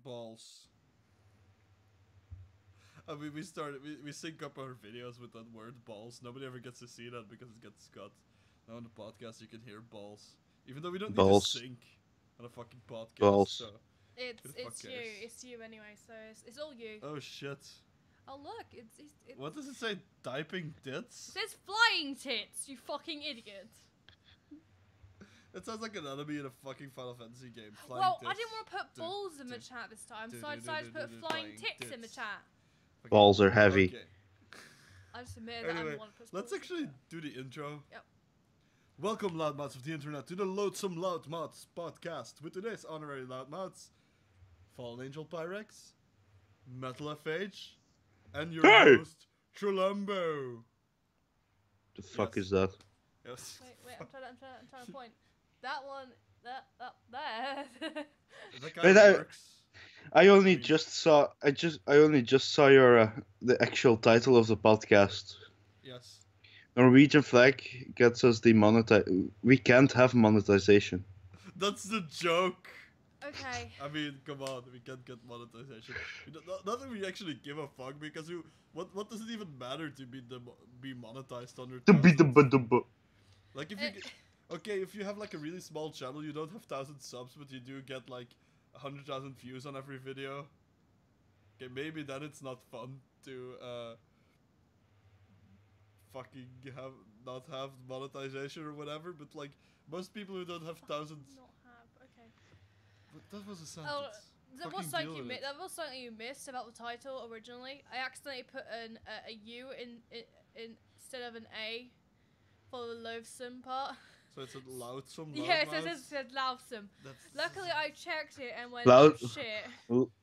balls. I mean, we sync up our videos with that word balls. Nobody ever gets to see that because it gets cut. Now on the podcast, you can hear balls, even though we don't need to Balls. sync on a fucking podcast. Balls. So It's you anyway. So it's all you. oh shit! Oh look, it's What does it say? Typing tits? It says flying tits. You fucking idiot. It sounds like an enemy in a fucking Final Fantasy game. Flying Well, tits. I didn't want to put balls in the chat this time, so I decided to put flying tits in the chat. Okay. Balls are heavy. Okay. I just admitted that I Anyway, didn't want to put let's balls in actually the chat. do the intro. Yep. Welcome, Loudmouths of the internet, to the Loathsome Loudmouths podcast with today's honorary Loudmouths, Fallen Angel Pyrex, Metal FH, and your host, Trolumbo. The fuck Yes. is that? Yes. Wait, I'm trying to point. That one, there. That guy Wait, works. I only just saw your the actual title of the podcast. Yes. Norwegian flag gets us demonetized. We can't have monetization. That's the joke. Okay. I mean, come on, we can't get monetization. Not that we actually give a fuck, because what does it even matter to be monetized under like if you okay, if you have like a really small channel, you don't have 1,000 subs, but you do get like 100,000 views on every video. Okay, maybe then it's not fun to fucking not have monetization or whatever, but like most people who don't have thousands. Not have. Okay. But that was a sentence. Oh, that was Fucking something deal you with it. that was something you missed about the title originally. I accidentally put a U in instead of an A for the loathsome part. So it's a Loudmouths. Yeah, it said Loudmouths. Luckily, I checked it and went, Loud- oh shit.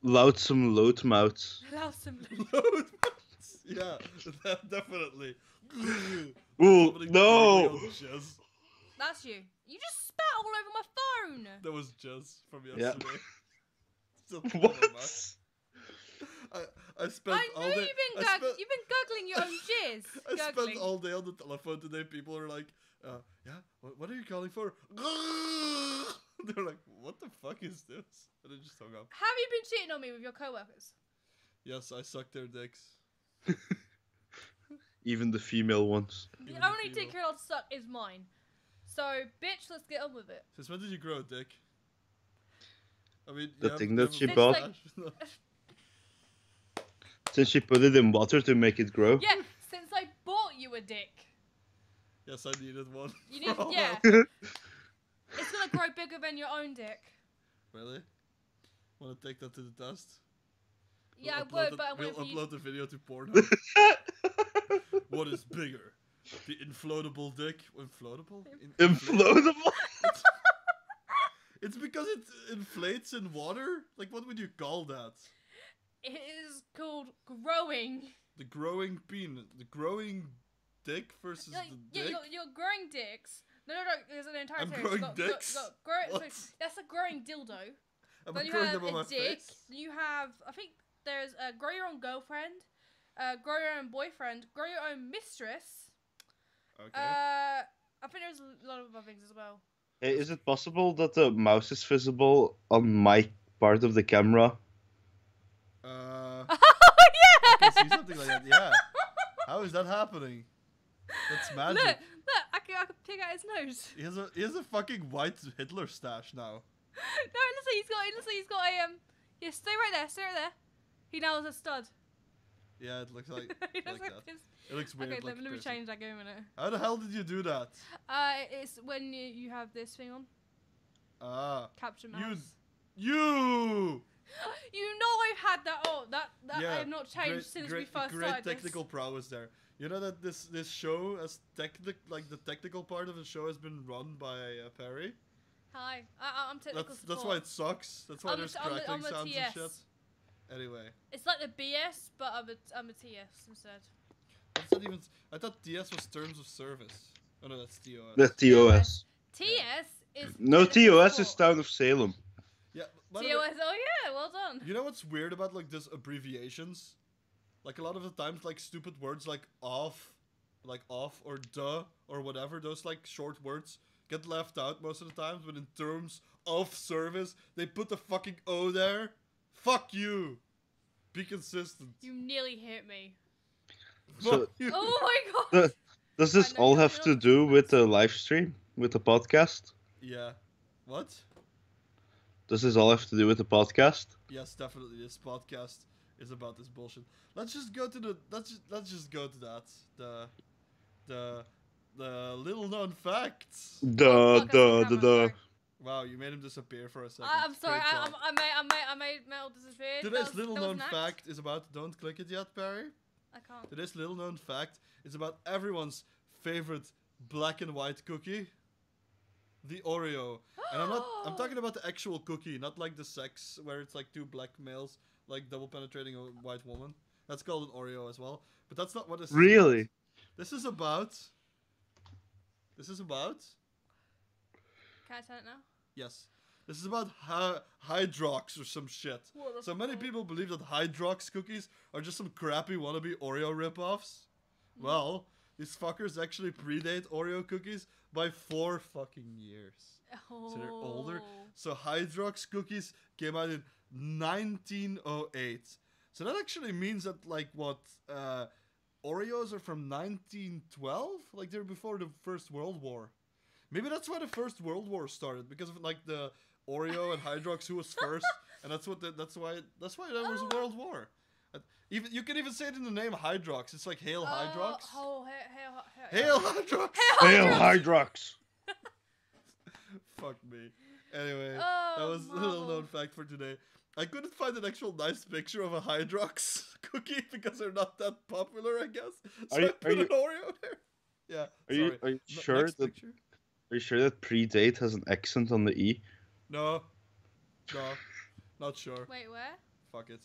Loudmouths, Loudmouths. Loudmouths. Loudmouths. Yeah, definitely. Ooh, Somebody no! gurgling on jizz. That's you. You just spat all over my phone. That was jizz from Yeah. yesterday. Still in my mouth. What? I spent I all know day. you've been gurgling your own jizz. I spent Gurgling. all day on the telephone today. People are like, yeah, what are you calling for? They're like, what the fuck is this? And I just hung up. Have you been cheating on me with your coworkers? Yes, I sucked their dicks. Even the female ones. Even The the only dick female. you're allowed to suck is mine. So, bitch, let's get on with it. Since when did you grow a dick? I mean, The you thing have- that you she have a bought? mustache. Since she put it in water to make it grow. Yeah, since I bought you a dick. Yes, I needed one. You need, for all yeah. that. It's gonna grow bigger than your own dick. Really? Want to take that to the test? Yeah, We'll I upload would, but I we'll won't for you. upload the video to Pornhub. What is bigger? The inflatable dick? Inflatable? Inflatable? It's because it inflates in water? Like, what would you call that? It is called growing. The growing penis. The growing dick versus Like, the yeah, dick? you're growing dicks. No, there's an entire I'm series. growing You got dicks? grow, What? so that's a growing dildo. Am I Then you growing have them on a my dick. face? You have, I think there's grow your own girlfriend, grow your own boyfriend, grow your own mistress. Okay. I think there's a lot of other things as well. Hey, is it possible that the mouse is visible on my part of the camera? Oh I yeah! can see something like that, yeah. How is that happening? That's magic. Look, I can pick out his nose. He has a fucking white Hitler stash now. No, looks like he's got a yeah, stay right there. He now has a stud. Yeah, it looks like He like looks like that. this. It looks weird. Okay, like let me piercing. change that. Give me a minute. How the hell did you do that? It's when you have this thing on. Ah, Capture mouse. you. You know I've had that. Oh, that Yeah, I have not changed since we first great started technical prowess there. You know that this show as like the technical part of the show has been run by Perry. Hi, I'm technical support. That's why it sucks. That's why I'm there's a- I'm a- crackling I'm a sounds TS. and shit. Anyway, It's like the BS, but I'm a TS instead. what's that even? I thought TS was terms of service. Oh no, that's TOS. The TOS. TS is No, technical TOS is support. Town of Salem. Yeah. By the way, TOS. Oh yeah, well done. you know what's weird about like this abbreviations? Like a lot of the times, like stupid words like off or duh or whatever, those like short words get left out most of the times. But in terms of service, they put the fucking O there. Fuck you. Be consistent. You nearly hit me. So, Fuck you. Oh my god. does this I know all you're have not to do with the live stream, with the podcast? Yeah. What? Does this all have to do with the podcast? Yes, definitely. This podcast is about this bullshit. Let's just go to the. Let's just go to that. The little known facts. Oh, fuck, that's the camera, sorry. Wow, you made him disappear for a second. I'm sorry. Great I job. made metal disappear. Today's little known an act. fact is about. Don't click it yet, Barry. I can't. Today's little known fact is about everyone's favorite black and white cookie. The Oreo. And I'm talking about the actual cookie, not like the sex where it's like two black males like double penetrating a white woman. That's called an Oreo as well. But that's not what this is. Really? About. This is about. Can I turn it now? Yes. This is about Hydrox or some shit. So many people believe that Hydrox cookies are just some crappy wannabe Oreo ripoffs. Well, these fuckers actually predate Oreo cookies by 4 fucking years. Oh. So they're older. So Hydrox cookies came out in 1908. So that actually means that, like, what, Oreos are from 1912? Like, they're before the First World War. Maybe that's why the First World War started, because of, like, the Oreo and Hydrox who was first, and that's why there was a World War. Even you can even say it in the name Hydrox. It's like Hail Hydrox. Hail Hydrox. Hail Hydrox. Fuck me. Anyway, Oh, that was a little Marvel. known fact for today. I couldn't find an actual nice picture of a Hydrox cookie because they're not that popular, I guess. So I put an Oreo there. Yeah. Are you sure Next that picture? Are you sure that predate has an accent on the E? No, not sure. Wait, where? Fuck it.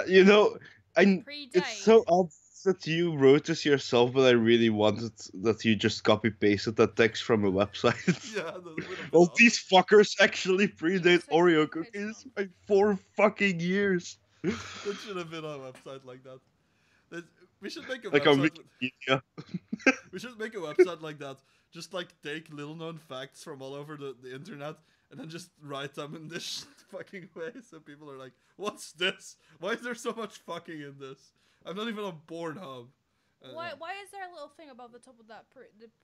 You know, Predate. it's so obvious that you wrote this yourself, but I really wanted that you just copy pasted that text from a website. Yeah, that would have been Well, awesome. these fuckers actually predate Take Oreo some pictures cookies on. by 4 fucking years. That should have been on a website like that. We should make a Like on website. Wikipedia. We should make a website like that. Just like take little known facts from all over the internet and then just write them in this fucking way so people are like, what's this? Why is there so much fucking in this? I'm not even on Pornhub. Why is there a little thing above the top of that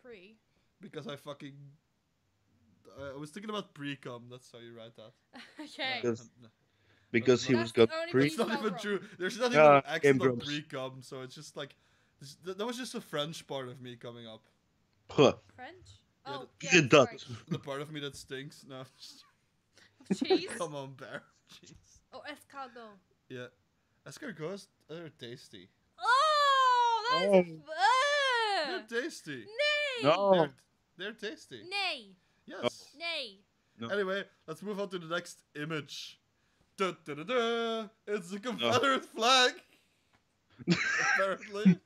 pre? Because I was thinking about pre-cum. That's how you write that. Okay. Because he was That's the got only pre. It's not spelled even wrong. true. There's not Yeah, even an accent Game on Grumps. pre-cum, so it's just like that was just a French part of me coming up. Huh. French? Yeah, Oh, You yeah, did that. sorry. The part of me that stinks. No. Cheese? Come on, Bear. Jeez. Oh, escargot. Yeah. Escargots are tasty. Oh, that is They're tasty. Nay! No. They're tasty. Nay! Yes. Nay! No. Anyway, let's move on to the next image. Da, da, da, da. It's the Confederate flag. Apparently.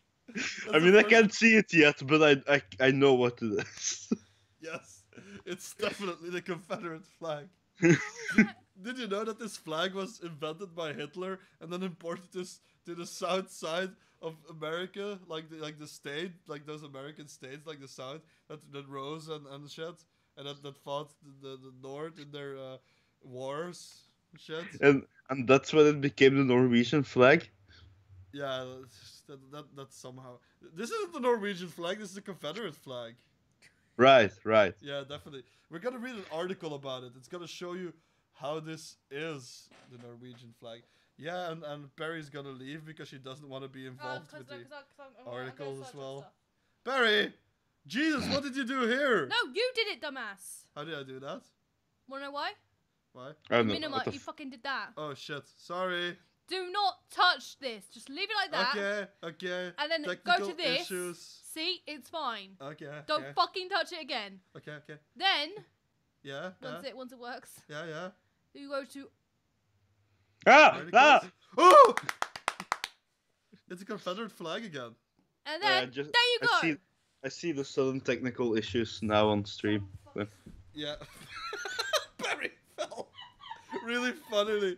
I mean, I can't see it yet, but I know what it is. Yes, it's definitely the Confederate flag. Did you know that this flag was invented by Hitler and then imported this to the south side of America, like the state, like those American states, like the South, that rose and shit, and that fought the North in their wars and shit. And that's when it became the Norwegian flag. Yeah, that somehow. This isn't the Norwegian flag. This is the Confederate flag. Right. Yeah, definitely. We're gonna read an article about it. It's gonna show you how this is the Norwegian flag. Yeah, and Barry's gonna leave because she doesn't want to be involved with the articles as well. Barry! Jesus, what did you do here? No, you did it, dumbass. How did I do that? Wanna know why? Why? I don't know. Minima, What the you fucking did that. Oh shit, sorry. Do not touch this. Just leave it like that. Okay. And then Technical go to this. issues. See, it's fine. Okay. Don't fucking touch it again. Okay. Then, Yeah. once it works, Yeah. you go to Articles. Oh! It's a Confederate flag again. and then there you go. I see the sudden technical issues now on stream. Yeah. Barry fell. Really funnily.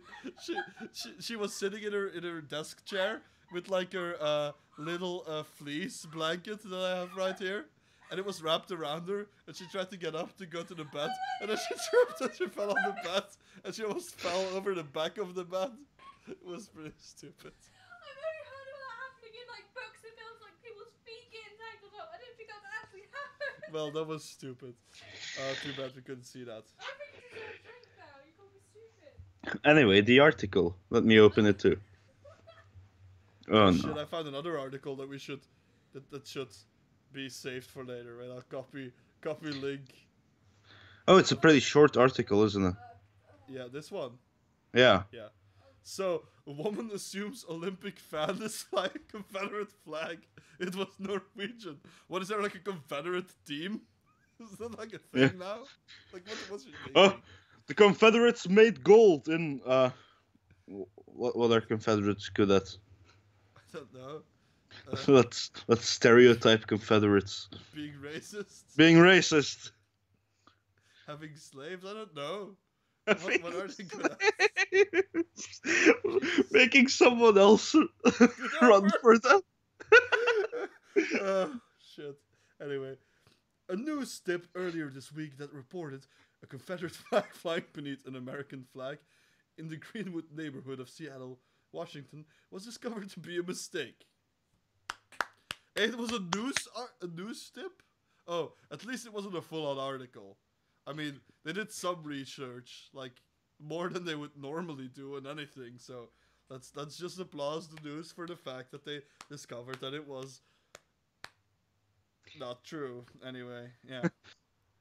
She was sitting in her desk chair with like her little fleece blanket that I have right here. and it was wrapped around her, and she tried to get up to go to the bed, and then she tripped and she fell on the bed, and she almost fell over the back of the bed. It was pretty stupid. I've only heard of that happening in like books and films, like people's feet getting tangled up. I didn't think that actually happened. Well, that was stupid. Too bad we couldn't see that. I think you deserve a drink now. You called me stupid. Anyway, the article. Let me open it too. Oh Shit, no. I found another article that we should, that should be saved for later. Right, I'll copy link. Oh, it's a pretty short article, isn't it? Yeah, this one. Yeah. Yeah. So, a woman assumes Olympic fan is flying a Confederate flag. It was Norwegian. What, is there like a Confederate team? Is that like a thing now? Like, what's your name? Oh, the Confederates made gold in, what are Confederates good at? I don't know. Let's stereotype Confederates. Being racist? Being racist. Having slaves? I don't know. What are they good at? Making someone else run for them. Shit. Anyway, a news tip earlier this week that reported a Confederate flag flying beneath an American flag in the Greenwood neighborhood of Seattle, Washington, was discovered to be a mistake. It was a news tip? Oh, at least it wasn't a full-on article. I mean, they did some research, like more than they would normally do on anything. So that's just applause the news for the fact that they discovered that it was not true. Anyway, yeah.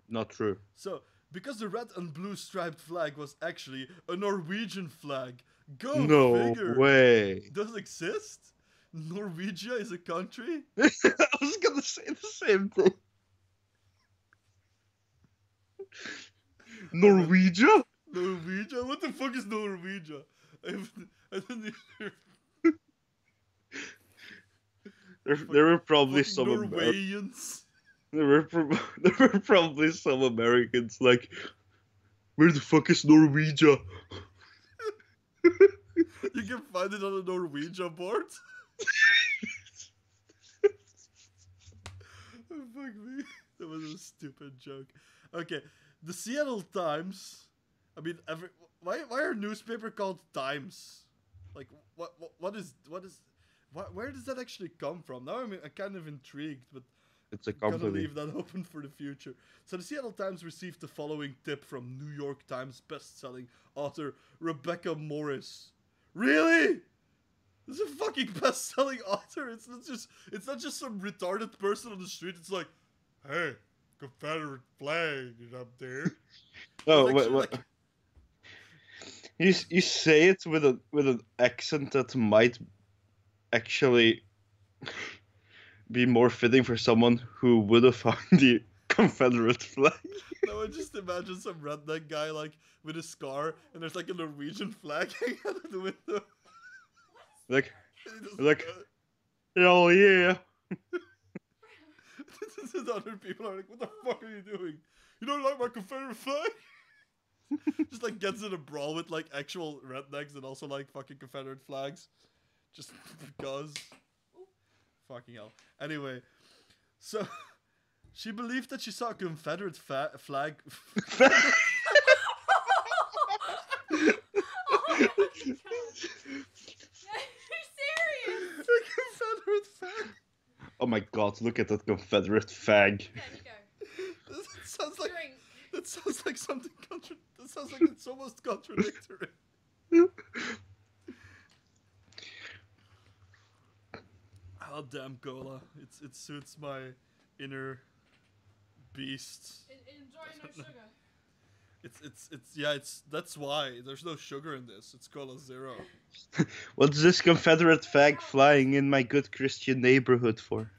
Not true. So, because the red and blue striped flag was actually a Norwegian flag. Go figure. No way. Does it exist? Norwegia is a country? I was gonna say the same thing. Norwegia? Norwegia? What the fuck is Norwegia? I don't even... There were probably Fucking some Norwegians. there were probably some Americans like, where the fuck is Norwegia? You can find it on a Norwegia board. Oh, fuck me. That was a stupid joke. Okay, the Seattle Times. I mean, why are newspaper called Times? Like, where does that actually come from? Now I'm kind of intrigued, but It's a I'm gonna company. leave that open for the future. So the Seattle Times received the following tip from New York Times best-selling author Rebecca Morris. Really? This is a fucking best-selling author. It's not just some retarded person on the street. It's like, hey, Confederate flag is up there. Oh, It's wait, actually what? like- You say it with an accent that might actually be more fitting for someone who would have found the Confederate flag. No, I just imagine some redneck guy like with a scar, and there's like a Norwegian flag hanging out of the window. Like, And he just- like, hell yeah. The other people are like, what the fuck are you doing? You don't like my Confederate flag? Just like gets in a brawl with like actual rednecks and also like fucking Confederate flags. Just because. Fucking hell. Anyway, so she believed that she saw a Confederate flag. Serious? A Confederate flag. Oh my god, look at that Confederate fag. There you go. That sounds like Drink. that sounds like something that sounds like it's almost contradictory. Oh damn cola. It suits my inner beast. Enjoy no sugar. That's why. There's no sugar in this. It's cola zero. What's this Confederate flag flying in my good Christian neighborhood for?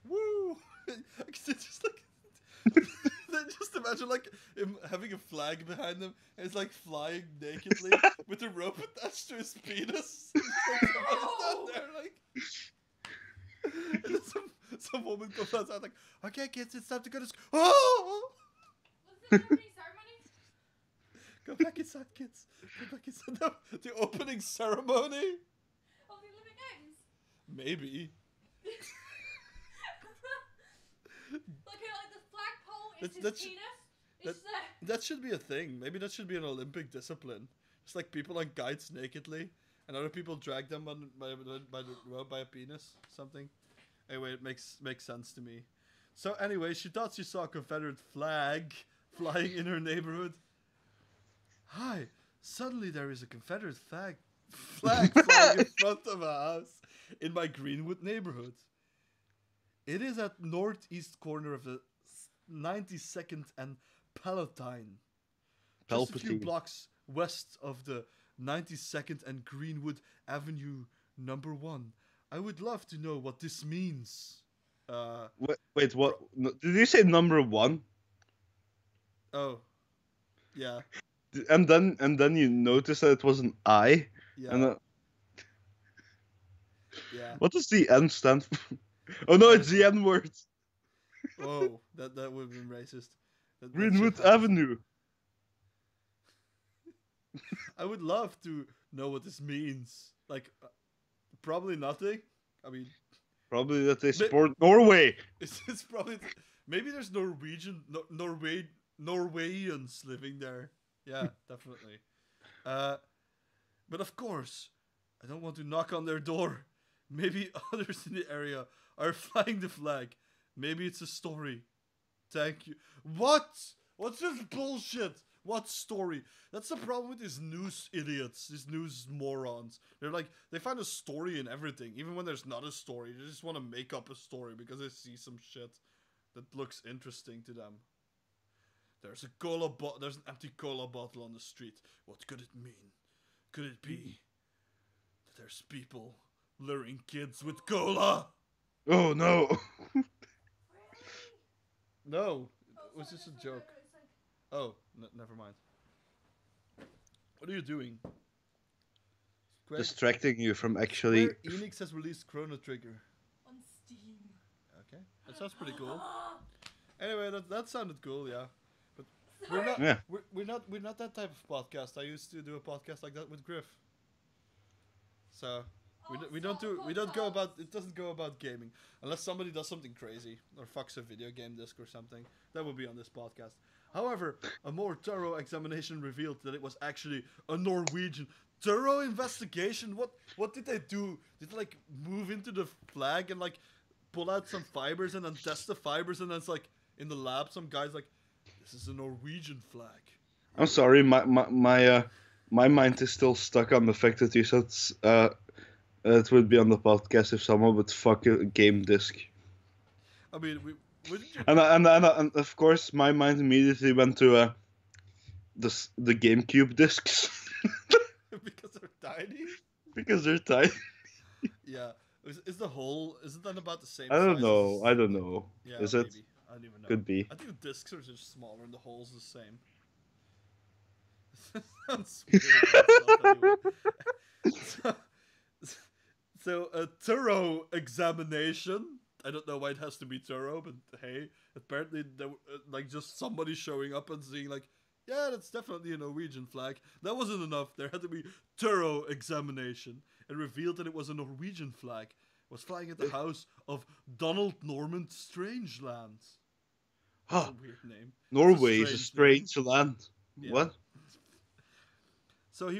Woo! Just imagine like him having a flag behind him and he's like flying nakedly with a rope attached to his penis. Like, someone is down there, like, and then some woman comes outside like, okay kids, it's time to go to school. Oh! Was the opening ceremony? Go back inside, kids. Go back inside. No, the opening ceremony? Of the Olympic Games? Maybe. Like It's his that penis. that- It's the... that should be a thing. Maybe that should be an Olympic discipline. Just like people on kites nakedly, and other people drag them by a penis, something. Anyway, it makes sense to me. So anyway, she thought she saw a Confederate flag flying in her neighborhood. Hi, suddenly there is a Confederate flag flying in front of a house in my Greenwood neighborhood. It is at northeast corner of the 92nd and Palatine. Just a few Palpatine. blocks west of the 92nd and Greenwood Avenue number 1. I would love to know what this means. Wait, what? Did you say number 1? Oh. Yeah. And then you noticed that it was an I. Yeah. And yeah. what does the N stand for? Oh no, it's the N word. Whoa, that would have been racist. That Greenwood shit happens. Avenue. I would love to know what this means. Like, probably nothing. I mean, Probably that they support Norway. it's probably maybe there's Norwegians living there. Yeah, definitely. But of course, I don't want to knock on their door. Maybe others in the area are flying the flag. Maybe it's a story. Thank you. What? What's this bullshit? What story? That's the problem with these news idiots, these news morons. They're like, they find a story in everything, even when there's not a story. They just want to make up a story because they see some shit that looks interesting to them. There's an empty cola bottle on the street. What could it mean? Could it be that there's people luring kids with cola? Oh no. No, it was just a joke. Oh, never mind. What are you doing? Greg, Distracting you from actually. Square Enix has released Chrono Trigger. On Steam. Okay, that sounds pretty cool. Anyway, that sounded cool, yeah. But we're not, Yeah. we're not that type of podcast. I used to do a podcast like that with Griff. So we don't go about, it doesn't go about gaming unless somebody does something crazy or fucks a video game disc or something. That would be on this podcast. However, a more thorough examination revealed that it was actually a Norwegian. Thorough investigation? What did they do? Did they like move into the flag and like pull out some fibers and then test the fibers and then it's like in the lab some guy's like, this is a Norwegian flag. I'm sorry, my mind is still stuck on the fact that you said it would be on the podcast if someone would fuck a game disc. I mean, wouldn't you? And of course, my mind immediately went to the GameCube discs Because they're tiny? because they're tiny. Yeah. Is the hole, isn't that about the same I don't size know. as- I don't know. Yeah, Is it? maybe. I don't even know. Could be. I think the discs are just smaller and the hole's the same. Sounds weird. But it's not anyway. So a thorough examination. I don't know why it has to be thorough, but hey, apparently there like just somebody showing up and saying like, yeah, that's definitely a Norwegian flag. That wasn't enough. There had to be thorough examination. It revealed that it was a Norwegian flag. It was flying at the house of Donald Norman Strangeland. That's Huh. a weird name. Norway is a strange strange land. Yeah. What? So he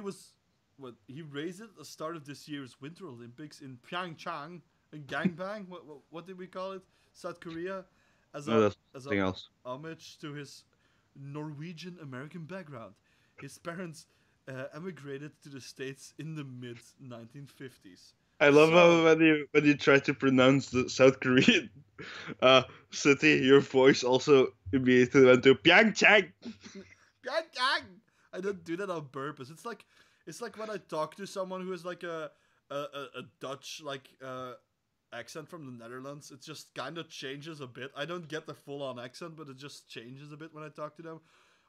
raised it at the start of this year's Winter Olympics in Pyeongchang, in Gangbang. what did we call it? South Korea, as No, that's as something else. homage to his Norwegian American background. His parents emigrated to the States in the mid 1950s. I love So- how when you try to pronounce the South Korean city, your voice also immediately went to Pyeongchang. Pyeongchang. I don't do that on purpose. It's like when I talk to someone who has like a Dutch like accent from the Netherlands. It just kind of changes a bit. I don't get the full on accent, but it just changes a bit when I talk to them.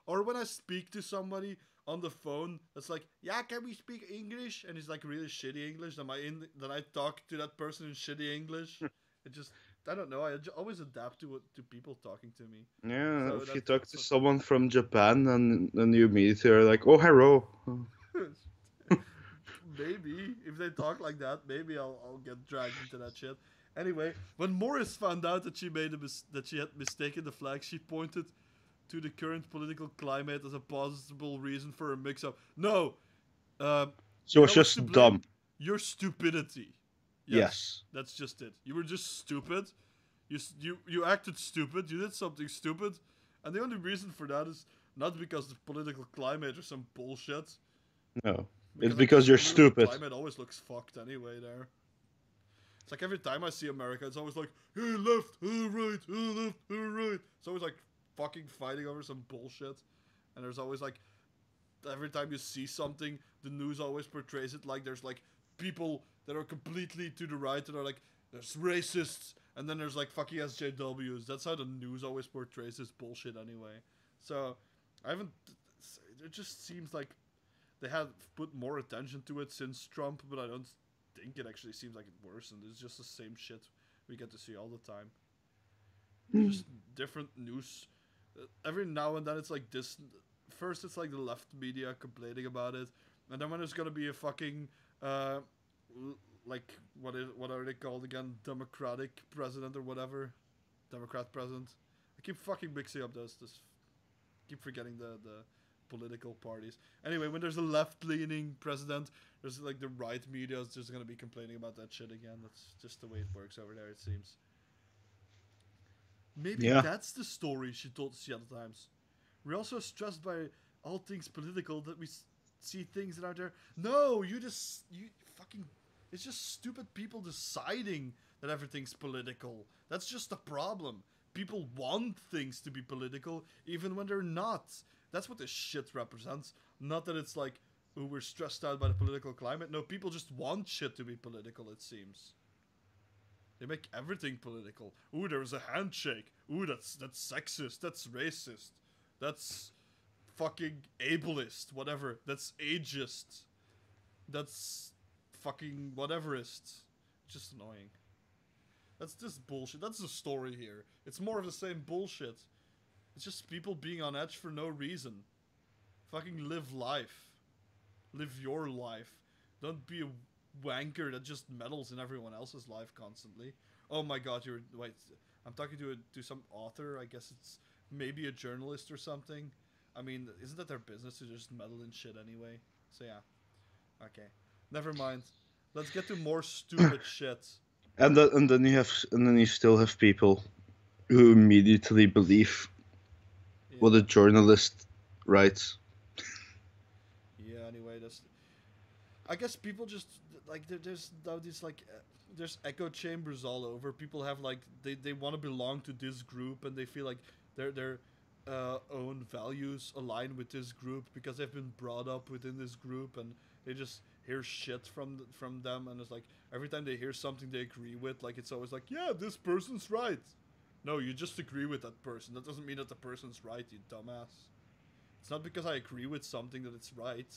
Or when I speak to somebody on the phone that's like, yeah, can we speak English? And he's like really shitty English. Then I talk to that person in shitty English. It just, I don't know. I always adapt to people talking to me. Yeah, So if you that's- talk to that's- someone from Japan, and then you immediately are like, oh, hello. Maybe if they talk like that, maybe I'll get dragged into that shit. Anyway, when Morris found out that she that she had mistaken the flag, she pointed to the current political climate as a possible reason for a mix-up. No, She was just dumb. Your stupidity. Yes. That's just it. You were just stupid. You acted stupid. You did something stupid, and the only reason for that is not because the political climate or some bullshit. No, it's because you're stupid. Climate always looks fucked anyway. There. It's like every time I see America, it's always like, hey, left, hey, right, hey, left, hey, right. It's always like fucking fighting over some bullshit. And there's always like, every time you see something, the news always portrays it like there's like people that are completely to the right and are like, there's racists, and then there's like fucking SJWs. That's how the news always portrays this bullshit anyway. So, it just seems like they have put more attention to it since Trump, but I don't think it actually seems like it worsened. It's just the same shit we get to see all the time. Just different news. Every now and then it's like this. First it's like the left media complaining about it, and then when there's gonna be a fucking like what are they called again? Democratic president or whatever. Democrat president. I keep fucking mixing up those. Keep forgetting the political parties. Anyway, when there's a left-leaning president, there's like the right media is just gonna be complaining about that shit again. That's just the way it works over there, it seems. Maybe that's the story she told the Seattle Times. We're also stressed by all things political that we see things that are there. No, you fucking. It's just stupid people deciding that everything's political. That's just the problem. People want things to be political even when they're not. That's what this shit represents. Not that it's like, oh, we're stressed out by the political climate. No, people just want shit to be political, it seems. They make everything political. Ooh, there was a handshake. Ooh, that's sexist. That's racist. That's fucking ableist. Whatever. That's ageist. That's fucking whateverist. Just annoying. That's just bullshit. That's the story here. It's more of the same bullshit. It's just people being on edge for no reason. Fucking live life. Live your life. Don't be a wanker that just meddles in everyone else's life constantly. Oh my god, wait. I'm talking to some author. I guess it's maybe a journalist or something. I mean, isn't that their business to just meddle in shit anyway? So yeah. Okay. Never mind. Let's get to more stupid shit. And then you still have people who immediately believe what a journalist writes. Yeah. Anyway, I guess people just like there's now these like there's echo chambers all over. People have like they want to belong to this group and they feel like their own values align with this group because they've been brought up within this group and they just hear shit from them and it's like every time they hear something they agree with, like it's always like, yeah, this person's right. No, you just agree with that person. That doesn't mean that the person's right, you dumbass. It's not because I agree with something that it's right.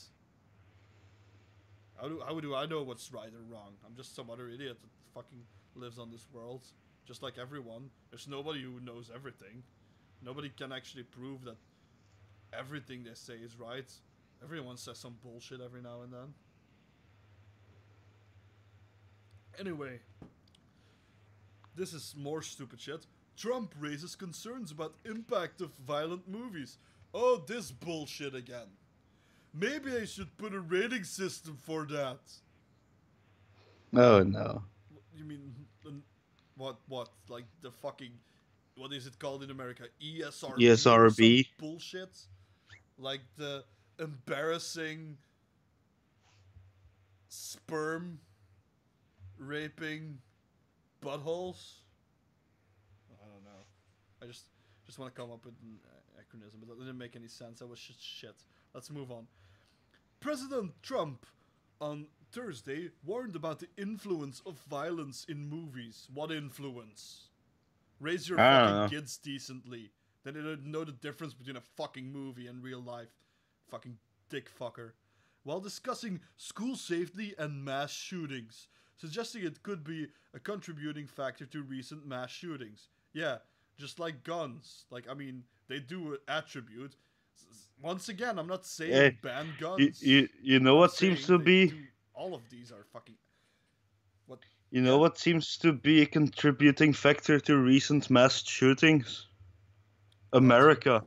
How do I know what's right or wrong? I'm just some other idiot that fucking lives on this world. Just like everyone. There's nobody who knows everything. Nobody can actually prove that everything they say is right. Everyone says some bullshit every now and then. Anyway. This is more stupid shit. Trump raises concerns about impact of violent movies. Oh, this bullshit again. Maybe I should put a rating system for that. Oh, no. You mean, what? Like the fucking, what is it called in America? ESRB? ESRB. Bullshit? Like the embarrassing sperm raping buttholes? I don't know. I just want to come up with an acronym, but that didn't make any sense. That was just shit. Let's move on. President Trump on Thursday warned about the influence of violence in movies. What influence? Raise your fucking kids decently. Then they don't know the difference between a fucking movie and real life. Fucking dick fucker. While discussing school safety and mass shootings, suggesting it could be a contributing factor to recent mass shootings. Yeah, just like guns. Like, I mean, they do attribute. Once again, I'm not saying ban guns. You know what seems to be? All of these are fucking... What? You know what seems to be a contributing factor to recent mass shootings? What? America.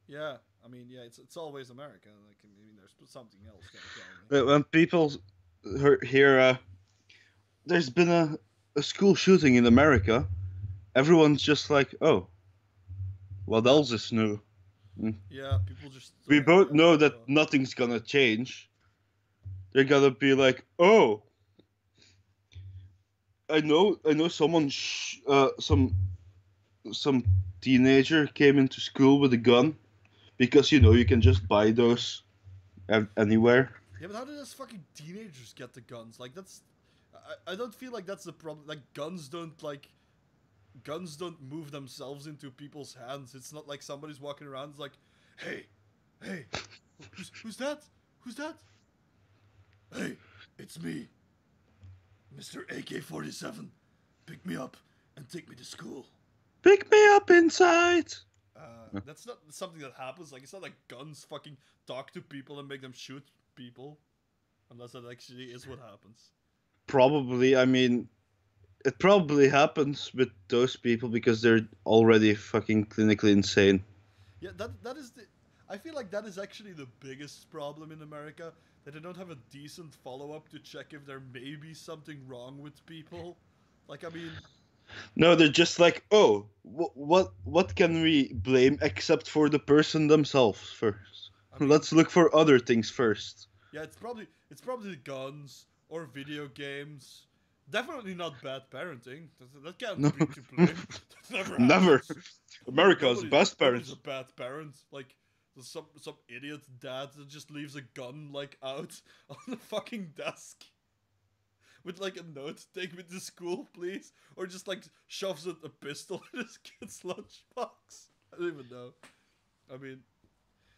Yeah, I mean, yeah, it's always America. Like, I mean, there's something else. Gotta tell me. When people hear there's been a school shooting in America, everyone's just like, oh, what Yeah, else is new? Mm. yeah. People just We like, both yeah, know that nothing's gonna change. They're gonna be like, oh, I know someone, some teenager came into school with a gun because you can just buy those anywhere. yeah. But how did those fucking teenagers get the guns? Like, that's. I don't feel like that's the problem. Like, guns don't move themselves into people's hands. It's not like somebody's walking around. It's like, hey, hey, who's that? Who's that? Hey, it's me, Mr. AK-47. Pick me up and take me to school. Pick me up inside. That's not something that happens. Like, it's not like guns fucking talk to people and make them shoot people, unless that actually is what happens. Probably, I mean, it probably happens with those people because they're already fucking clinically insane. Yeah, that is the. I feel like that is actually the biggest problem in America, that they don't have a decent follow up to check if there may be something wrong with people. Like, I mean, No, they're just like, oh, what can we blame except for the person themselves first? I mean, Let's look for other things first. yeah, it's probably guns or video games. Definitely not bad parenting. That can't No. be to blame. That never Never. happens. America's best Nobody's parents. a bad parent. Like, there's some idiot dad that just leaves a gun like out on the fucking desk with like a note, "Take me to school, please," or just like shoves a pistol in his kid's lunchbox. I don't even know. I mean,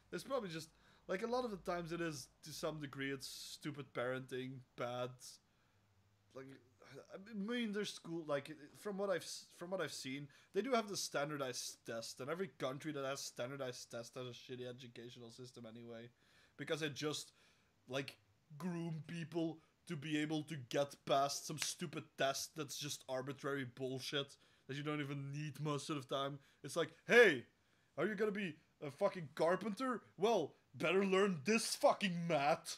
there's probably just like a lot of the times it is to some degree it's stupid parenting, bad. Like, I mean, their school, like, from what I've seen, they do have the standardized test, and every country that has standardized test has a shitty educational system anyway, because they just like groom people to be able to get past some stupid test that's just arbitrary bullshit that you don't even need most of the time. It's like, hey, are you gonna be a fucking carpenter? Well, better learn this fucking math.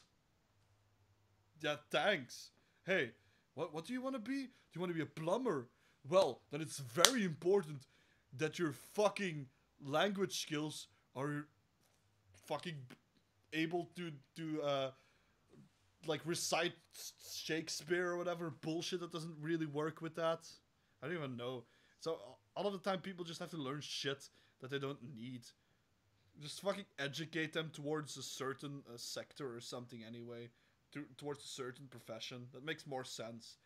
Yeah, thanks. Hey, what do you want to be? Do you want to be a plumber? Well, then it's very important that your fucking language skills are fucking able to like recite Shakespeare or whatever bullshit that doesn't really work with that. I don't even know. So all of the time people just have to learn shit that they don't need. Just fucking educate them towards a certain sector or something anyway. Towards a certain profession. That makes more sense.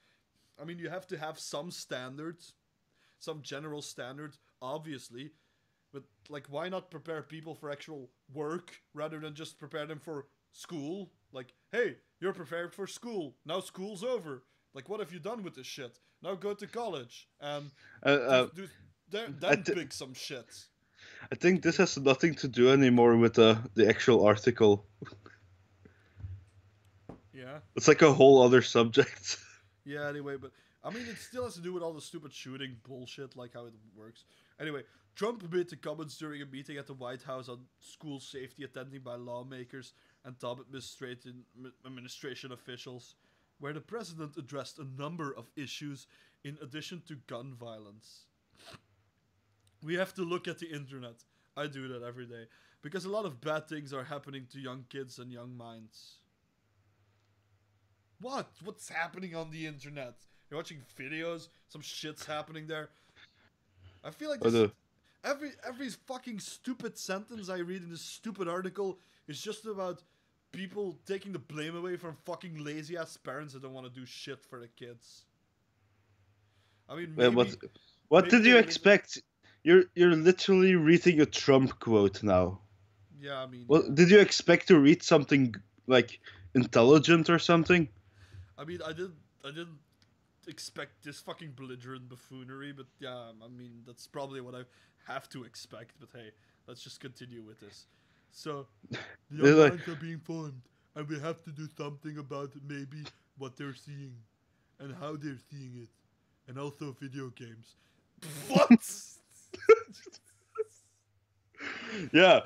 I mean, you have to have some standards, some general standards, obviously, but like, why not prepare people for actual work rather than just prepare them for school? Like, hey, you're prepared for school. Now school's over. Like, what have you done with this shit? Now go to college and then pick some shit. I think this has nothing to do anymore with the actual article. Yeah. It's like a whole other subject. Yeah, anyway, but I mean, it still has to do with all the stupid shooting bullshit, like how it works. Anyway, Trump made the comments during a meeting at the White House on school safety attending by lawmakers and top administration officials, where the president addressed a number of issues in addition to gun violence. We have to look at the internet. I do that every day. Because a lot of bad things are happening to young kids and young minds. What? What's happening on the internet? You're watching videos, some shit's happening there. I feel like this, every fucking stupid sentence I read in this stupid article is just about people taking the blame away from fucking lazy ass parents that don't want to do shit for their kids. I mean, maybe, what maybe did you expect? You're literally reading a Trump quote now. Yeah, I mean. Well, Yeah. did you expect to read something like intelligent or something? I mean, I didn't expect this fucking belligerent buffoonery, but yeah, I mean, that's probably what I have to expect. But hey, let's just continue with this. So, the young minds are being formed, and we have to do something about maybe what they're seeing. and how they're seeing it, and also video games. What? Yeah,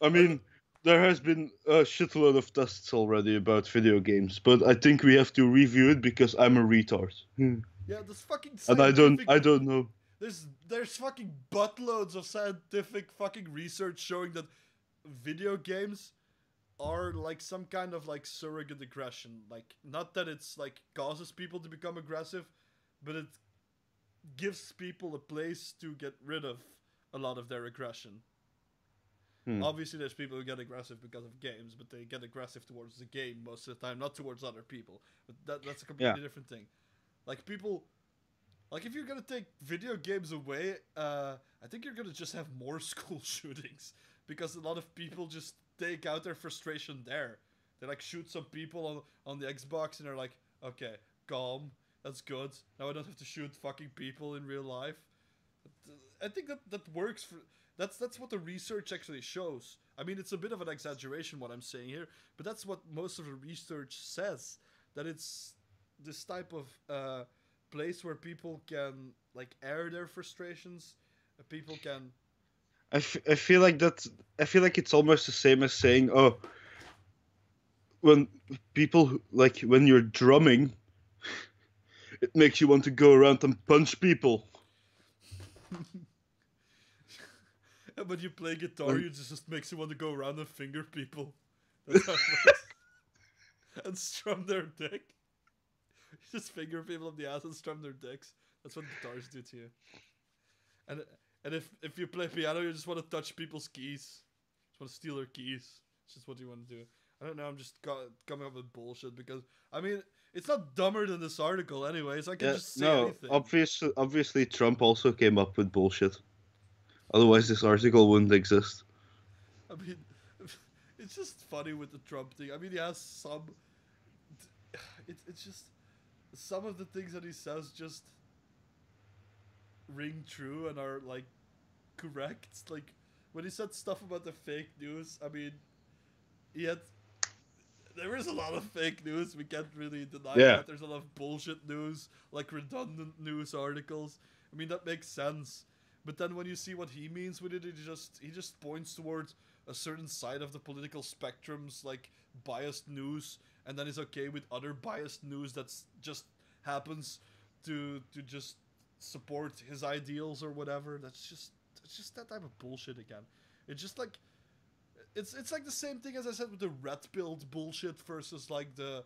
I mean, there has been a shitload of tests already about video games, but I think we have to review it because I'm a retard. Yeah, there's fucking And scientific. I don't know. There's fucking buttloads of scientific fucking research showing that video games are like some kind of like surrogate aggression. Like, not that it's like causes people to become aggressive, but it gives people a place to get rid of a lot of their aggression. Obviously, there's people who get aggressive because of games, but they get aggressive towards the game most of the time, not towards other people. But that's a completely different thing. Like, people... Like, if you're gonna take video games away, I think you're gonna just have more school shootings. Because a lot of people just take out their frustration there. They, like, shoot some people on the Xbox, and they're like, okay, calm, that's good. Now I don't have to shoot fucking people in real life. I think that works for... That's what the research actually shows. I mean, it's a bit of an exaggeration what I'm saying here, but that's what most of the research says. That it's this type of place where people can like air their frustrations. People can. I feel like that. I feel like it's almost the same as saying, "Oh, when people like when you're drumming, it makes you want to go around and punch people." But you play guitar, you just makes you want to go around and finger people. That's how it works. And strum their dick. You just finger people up the ass and strum their dicks. That's what guitars do to you. And if you play piano, you just want to touch people's keys. Just want to steal their keys. It's just what you want to do. I don't know, I'm just coming up with bullshit because, I mean, it's not dumber than this article anyways. I can just say anything. Obviously Trump also came up with bullshit. Otherwise, this article wouldn't exist. I mean, it's just funny with the Trump thing. I mean, he has some... It's just... Some of the things that he says just ring true and are, like, correct. Like, when he said stuff about the fake news, I mean, there is a lot of fake news. We can't really deny that. There's a lot of bullshit news, like redundant news articles. I mean, that makes sense. But then when you see what he means with it, he just points towards a certain side of the political spectrum's like biased news, and then is okay with other biased news that's just happens to just support his ideals or whatever. It's just that type of bullshit again. It's just like it's like the same thing as I said with the red-pilled bullshit versus like the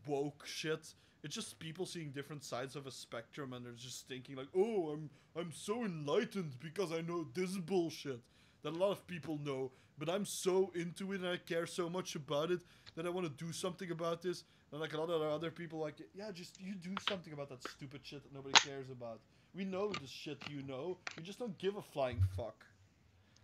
woke shit. It's just people seeing different sides of a spectrum, and they're just thinking like, oh, I'm so enlightened because I know this bullshit that a lot of people know, but I'm so into it and I care so much about it that I want to do something about this. And like a lot of other people like, yeah, just you do something about that stupid shit that nobody cares about. We know the shit you know, you just don't give a flying fuck.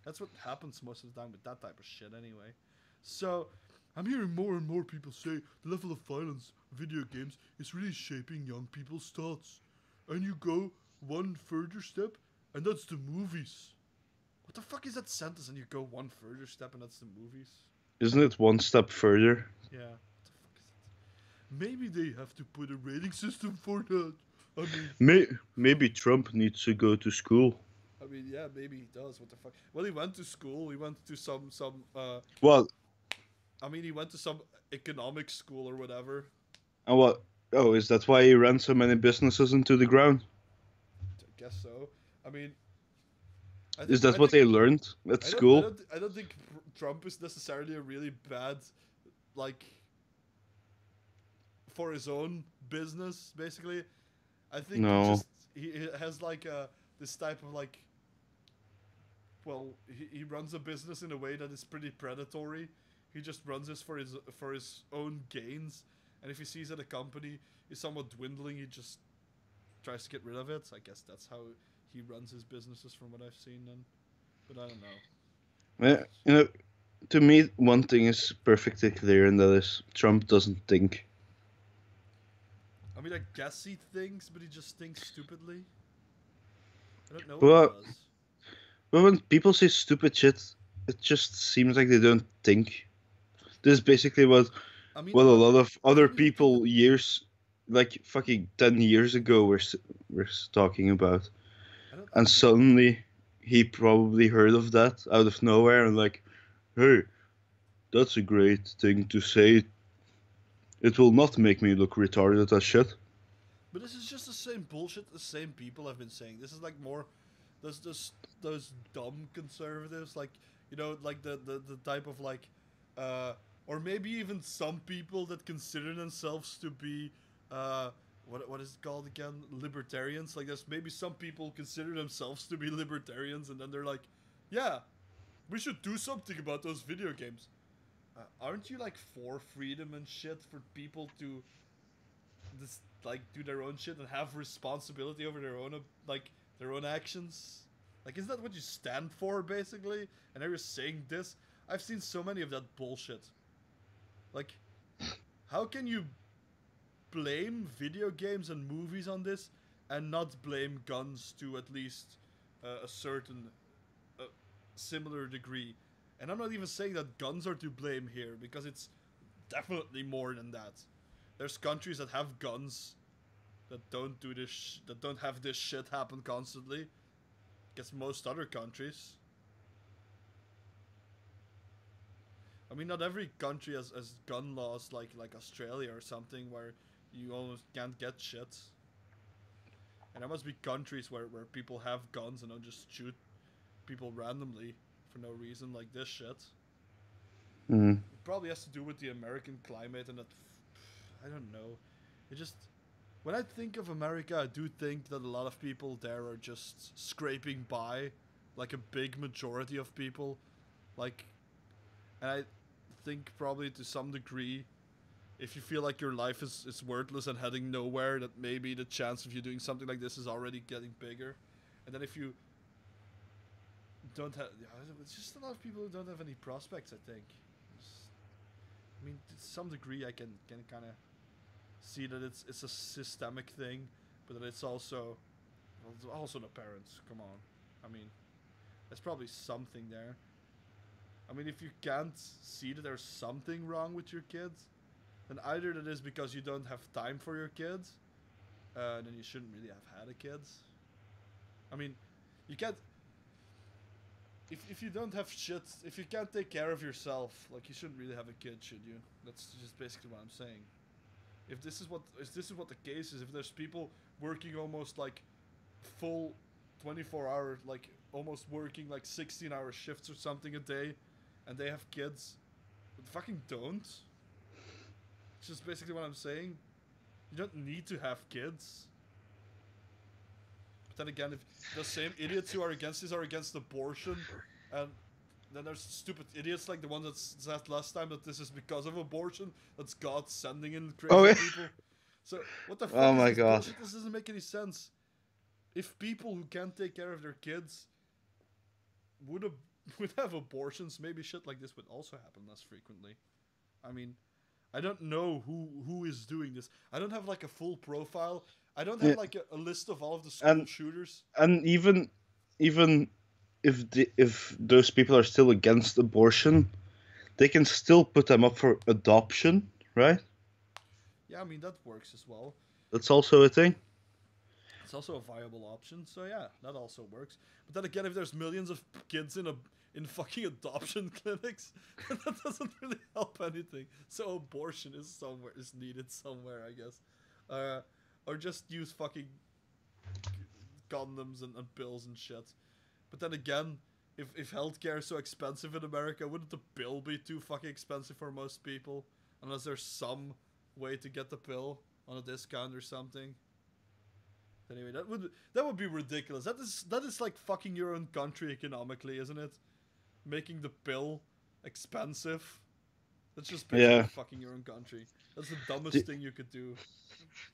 That's what happens most of the time with that type of shit anyway. So... I'm hearing more and more people say the level of violence in video games is really shaping young people's thoughts. And you go one further step, and that's the movies. What the fuck is that sentence? And you go one further step, and that's the movies? Isn't it one step further? Yeah. What the fuck is that? Maybe they have to put a rating system for that. I mean... Maybe Trump needs to go to school. I mean, yeah, maybe he does. What the fuck? Well, he went to school. He went to some Well... I mean, he went to some economics school or whatever. And what? Oh, is that why he ran so many businesses into the ground? I guess so. I mean... Is that what they learned at school? I don't think Trump is necessarily a really bad, like... for his own business, basically. I think he has, like, this type of, like... Well, he runs a business in a way that is pretty predatory. He just runs this for his own gains, and if he sees that a company is somewhat dwindling, he just tries to get rid of it. So I guess that's how he runs his businesses, from what I've seen. Then, but I don't know. Yeah, to me, one thing is perfectly clear, and that is Trump doesn't think. I mean, I guess he thinks, but he just thinks stupidly. I don't know what he does. Well, when people say stupid shit, it just seems like they don't think. This is basically what a lot of other people years like fucking 10 years ago we're talking about, I and don't know. suddenly he probably heard of that out of nowhere and like, hey, that's a great thing to say. It will not make me look retarded as shit. But this is just the same bullshit the same people have been saying. This is like more those dumb conservatives, like like the type of like uh or maybe even some people that consider themselves to be uh what is it called again? Libertarians. Like there's maybe some people consider themselves to be libertarians and then they're like, yeah, we should do something about those video games. Aren't you like for freedom and shit for people to just like do their own shit and have responsibility over their own like their own actions? Like, isn't that what you stand for, basically? And now you're saying this. I've seen so many of that bullshit. Like, how can you blame video games and movies on this and not blame guns to at least a certain similar degree? And I'm not even saying that guns are to blame here because it's definitely more than that. There's countries that have guns that don't do this, that don't have this shit happen constantly. Guess most other countries. I mean, not every country has gun laws like Australia or something where you almost can't get shit. And there must be countries where people have guns and don't just shoot people randomly for no reason like this shit. Mm. It probably has to do with the American climate and that. I don't know. It just. When I think of America, I do think that a lot of people there are just scraping by, like a big majority of people. Like, and I think probably to some degree, if you feel like your life is worthless and heading nowhere, that maybe the chance of you doing something like this is already getting bigger. And then if you don't have, it's just a lot of people who don't have any prospects. I think. I mean, to some degree, I can kind of see that it's a systemic thing, but that it's also the parents. Come on, I mean, there's probably something there. I mean, if you can't see that there's something wrong with your kids, then either that is because you don't have time for your kids, then you shouldn't really have had a kid. I mean, you can't. If you don't have shit, if you can't take care of yourself, like you shouldn't really have a kid, should you? That's just basically what I'm saying. If this is what the case is, if there's people working almost like full 24-hour, like almost working like 16-hour shifts or something a day, and they have kids, fucking don't. It's just basically what I'm saying. You don't need to have kids. But then again, if the same idiots who are against this are against abortion, and then there's stupid idiots like the one that said last time that this is because of abortion, that's God sending in crazy people. So what the fuck Oh is my this god. bullshit? This doesn't make any sense. If people who can't take care of their kids would have abortions, maybe shit like this would also happen less frequently. I mean, I don't know who is doing this. I don't have like a full profile. I don't have Yeah. like a list of all of the school And shooters. and even if those people are still against abortion, they can still put them up for adoption, right? Yeah, I mean that works as well. That's also a thing. It's also a viable option. So yeah, that also works. But then again, if there's millions of kids in fucking adoption clinics, that doesn't really help anything. So abortion is needed somewhere, I guess. Or just use fucking condoms and pills and shit. But then again, if healthcare is so expensive in America, wouldn't the pill be too fucking expensive for most people? Unless there's some way to get the pill on a discount or something. Anyway, that would be ridiculous. That is like fucking your own country economically, isn't it? Making the pill expensive. That's just basically Yeah. fucking your own country. That's the dumbest Do, thing you could do.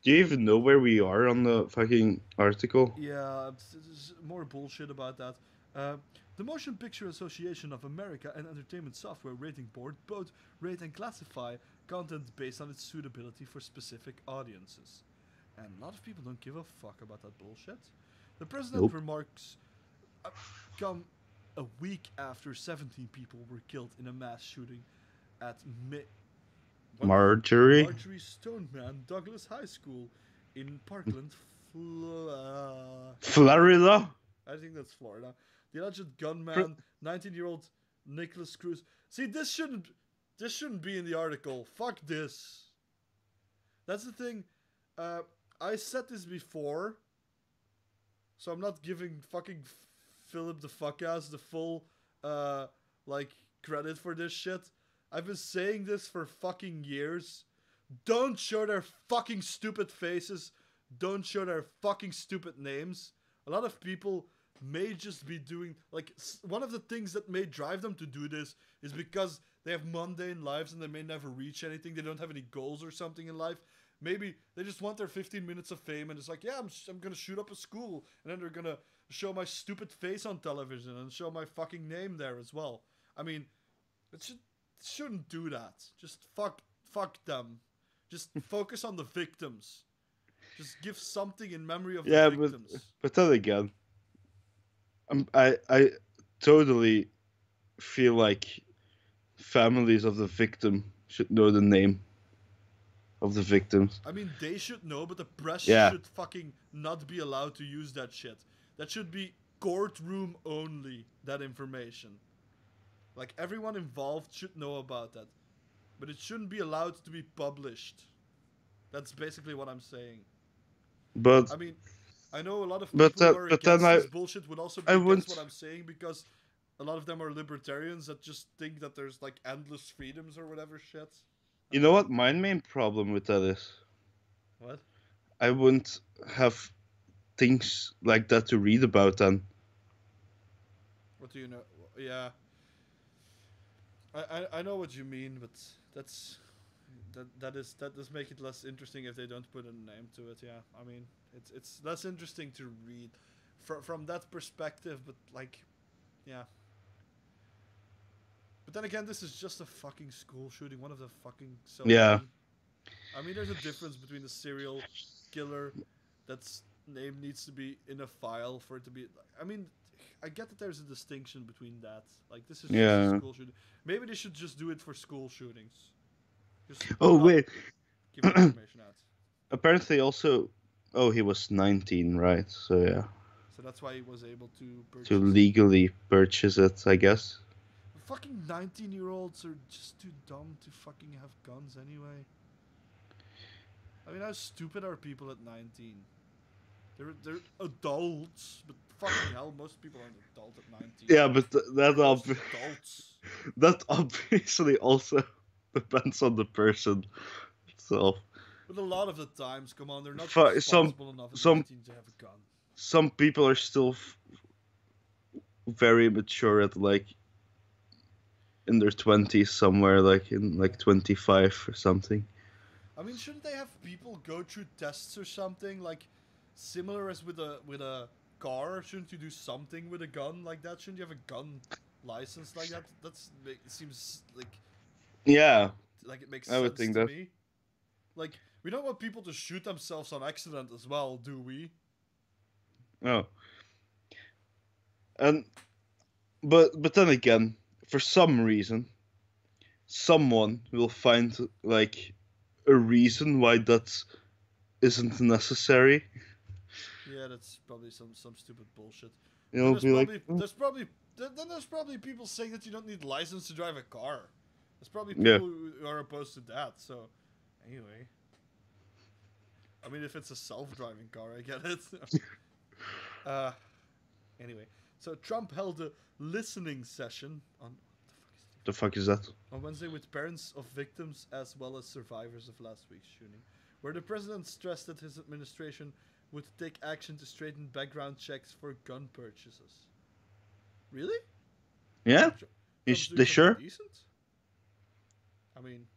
do you even know where we are on the fucking article? Yeah, there's more bullshit about that. Uh, the Motion Picture Association of America and Entertainment Software Rating Board both rate and classify content based on its suitability for specific audiences. And a lot of people don't give a fuck about that bullshit. The president Nope. remarks come a week after 17 people were killed in a mass shooting at Marjorie. Marjorie Stoneman Douglas High School in Parkland, Florida. I think that's Florida. The alleged gunman, 19-year-old Nicholas Cruz. See, this shouldn't be in the article. Fuck this. That's the thing. I said this before, so I'm not giving fucking Philip the fuck ass the full credit for this shit. I've been saying this for fucking years. Don't show their fucking stupid faces. Don't show their fucking stupid names. A lot of people may just be doing, one of the things that may drive them to do this is because they have mundane lives and they may never reach anything. They don't have any goals or something in life. Maybe they just want their 15 minutes of fame and it's like, yeah, I'm gonna shoot up a school and then they're gonna show my stupid face on television and show my fucking name there as well. I mean, it shouldn't do that. Just fuck them. Just focus on the victims. Just give something in memory of the victims. But then again, I totally feel like families of the victim should know the name of the victims. I mean, they should know, but the press should fucking not be allowed to use that shit. That should be courtroom only, that information. Like, everyone involved should know about that. But it shouldn't be allowed to be published. That's basically what I'm saying. But I mean, I know a lot of people who are against this bullshit would also be against what I'm saying because a lot of them are libertarians that just think that there's endless freedoms or whatever shit. You know what my main problem with that is? What? I wouldn't have things like that to read about then. What do you know? Yeah. I know what you mean, but that does make it less interesting if they don't put a name to it. Yeah, I mean it's less interesting to read from that perspective, but yeah. But then again, this is just a fucking school shooting, one of the fucking many. I mean, there's a difference between a serial killer that's name needs to be in a file for it to be. I mean, I get that there's a distinction between that. This is just a school shooting. Maybe they should just do it for school shootings. Wait. Give information out. Apparently, also, he was 19, right? So yeah. So that's why he was able to legally purchase it, I guess. Fucking 19-year-olds are just too dumb to fucking have guns anyway. I mean, how stupid are people at 19? They're adults, but fucking hell, most people aren't adult at 19. Yeah, but that obviously also depends on the person itself. But a lot of the times, come on, they're not responsible enough at 19 to have a gun. Some people are still very mature at in their 20s somewhere, in 25 or something. I mean, shouldn't they have people go through tests or something similar as with a car? Shouldn't you do something with a gun like that? Shouldn't you have a gun license like that? It seems yeah, it makes I would sense think to that. me. We don't want people to shoot themselves on accident as well, do we? No. But then again, for some reason, someone will find a reason why that isn't necessary. Yeah, that's probably some stupid bullshit. There's probably people saying that you don't need license to drive a car. There's probably people who are opposed to that. So, anyway. I mean, if it's a self-driving car, I get it. Anyway, so Trump held a listening session on the fuck is that? On Wednesday with parents of victims as well as survivors of last week's shooting, where the president stressed that his administration would take action to straighten background checks for gun purchases. Really? Yeah. They sure? Decent? I mean,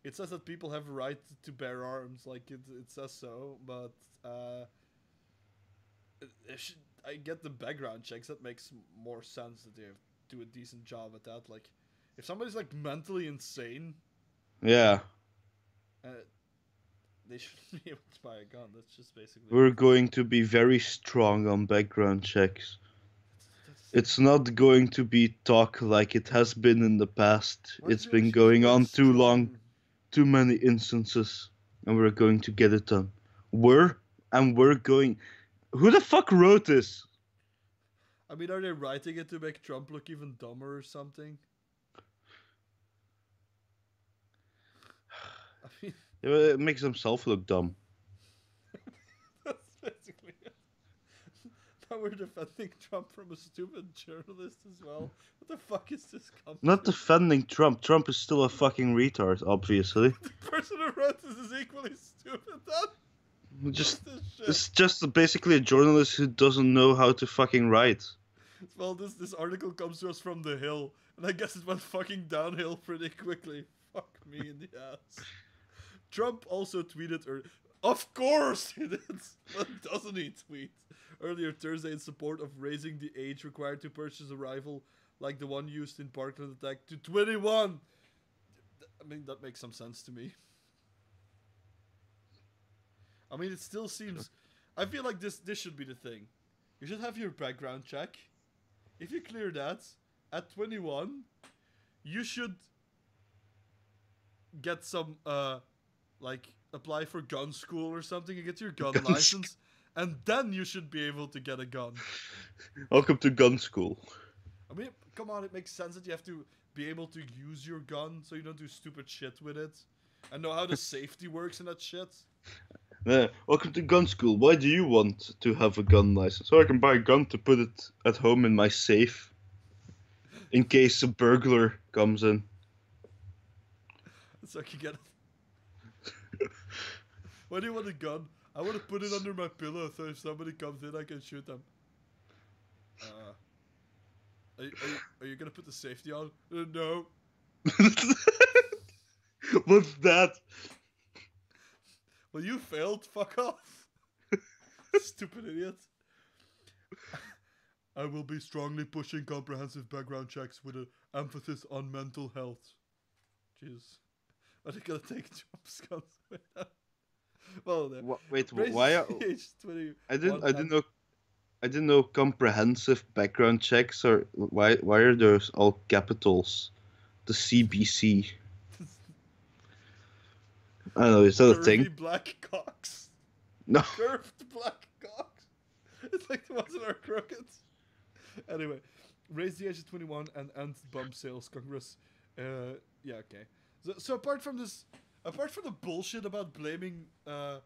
it says that people have a right to bear arms, it says so, but I get the background checks. That makes more sense that they do a decent job at that. If somebody's mentally insane, yeah, they shouldn't be able to buy a gun. That's just basically. We're going to be very strong on background checks. That's It's not going to be talk like it has been in the past. Why It's do you been actually feel going like on too long, strong? too many instances, and we're going to get it done. We're going. Who the fuck wrote this? I mean, are they writing it to make Trump look even dumber or something? I mean, It makes himself look dumb. that's basically it. Now we're defending Trump from a stupid journalist as well. What the fuck is this country? Not defending Trump. Trump is still a fucking retard, obviously. The person who wrote this is equally stupid then. Just What's this shit? It's just basically a journalist who doesn't know how to fucking write. Well, this article comes to us from The Hill, and I guess it went fucking downhill pretty quickly. Fuck me in the ass. Trump also tweeted, of course he did, but doesn't he tweet? Earlier Thursday in support of raising the age required to purchase a rifle, like the one used in Parkland attack, to 21. I mean, that makes some sense to me. I mean, it still seems... I feel like this should be the thing. You should have your background check. If you clear that, at 21, you should get some, like, apply for gun school or something and get your gun license. And then you should be able to get a gun. Welcome to gun school. I mean, come on, it makes sense that you have to be able to use your gun so you don't do stupid shit with it. And know how the safety works and that shit. Welcome to gun school. Why do you want to have a gun license? So I can buy a gun to put it at home in my safe. In case a burglar comes in. So I can get it. Why do you want a gun? I want to put it under my pillow so if somebody comes in I can shoot them. Are you gonna put the safety on? No. What's that? Well, you failed. Fuck off. Stupid idiot. I will be strongly pushing comprehensive background checks with an emphasis on mental health. Jeez. Are they gonna take Trump's guns away now? Well, wait, why? Age 20, I didn't know comprehensive background checks are why are those all capitals? The CBC. I don't know, is that a thing? Curvy black cocks. No. Curved black cocks. It's like the ones that are crooked. Anyway, raise the age of 21 and end bump sales Congress. Yeah, okay. So apart from the bullshit about blaming the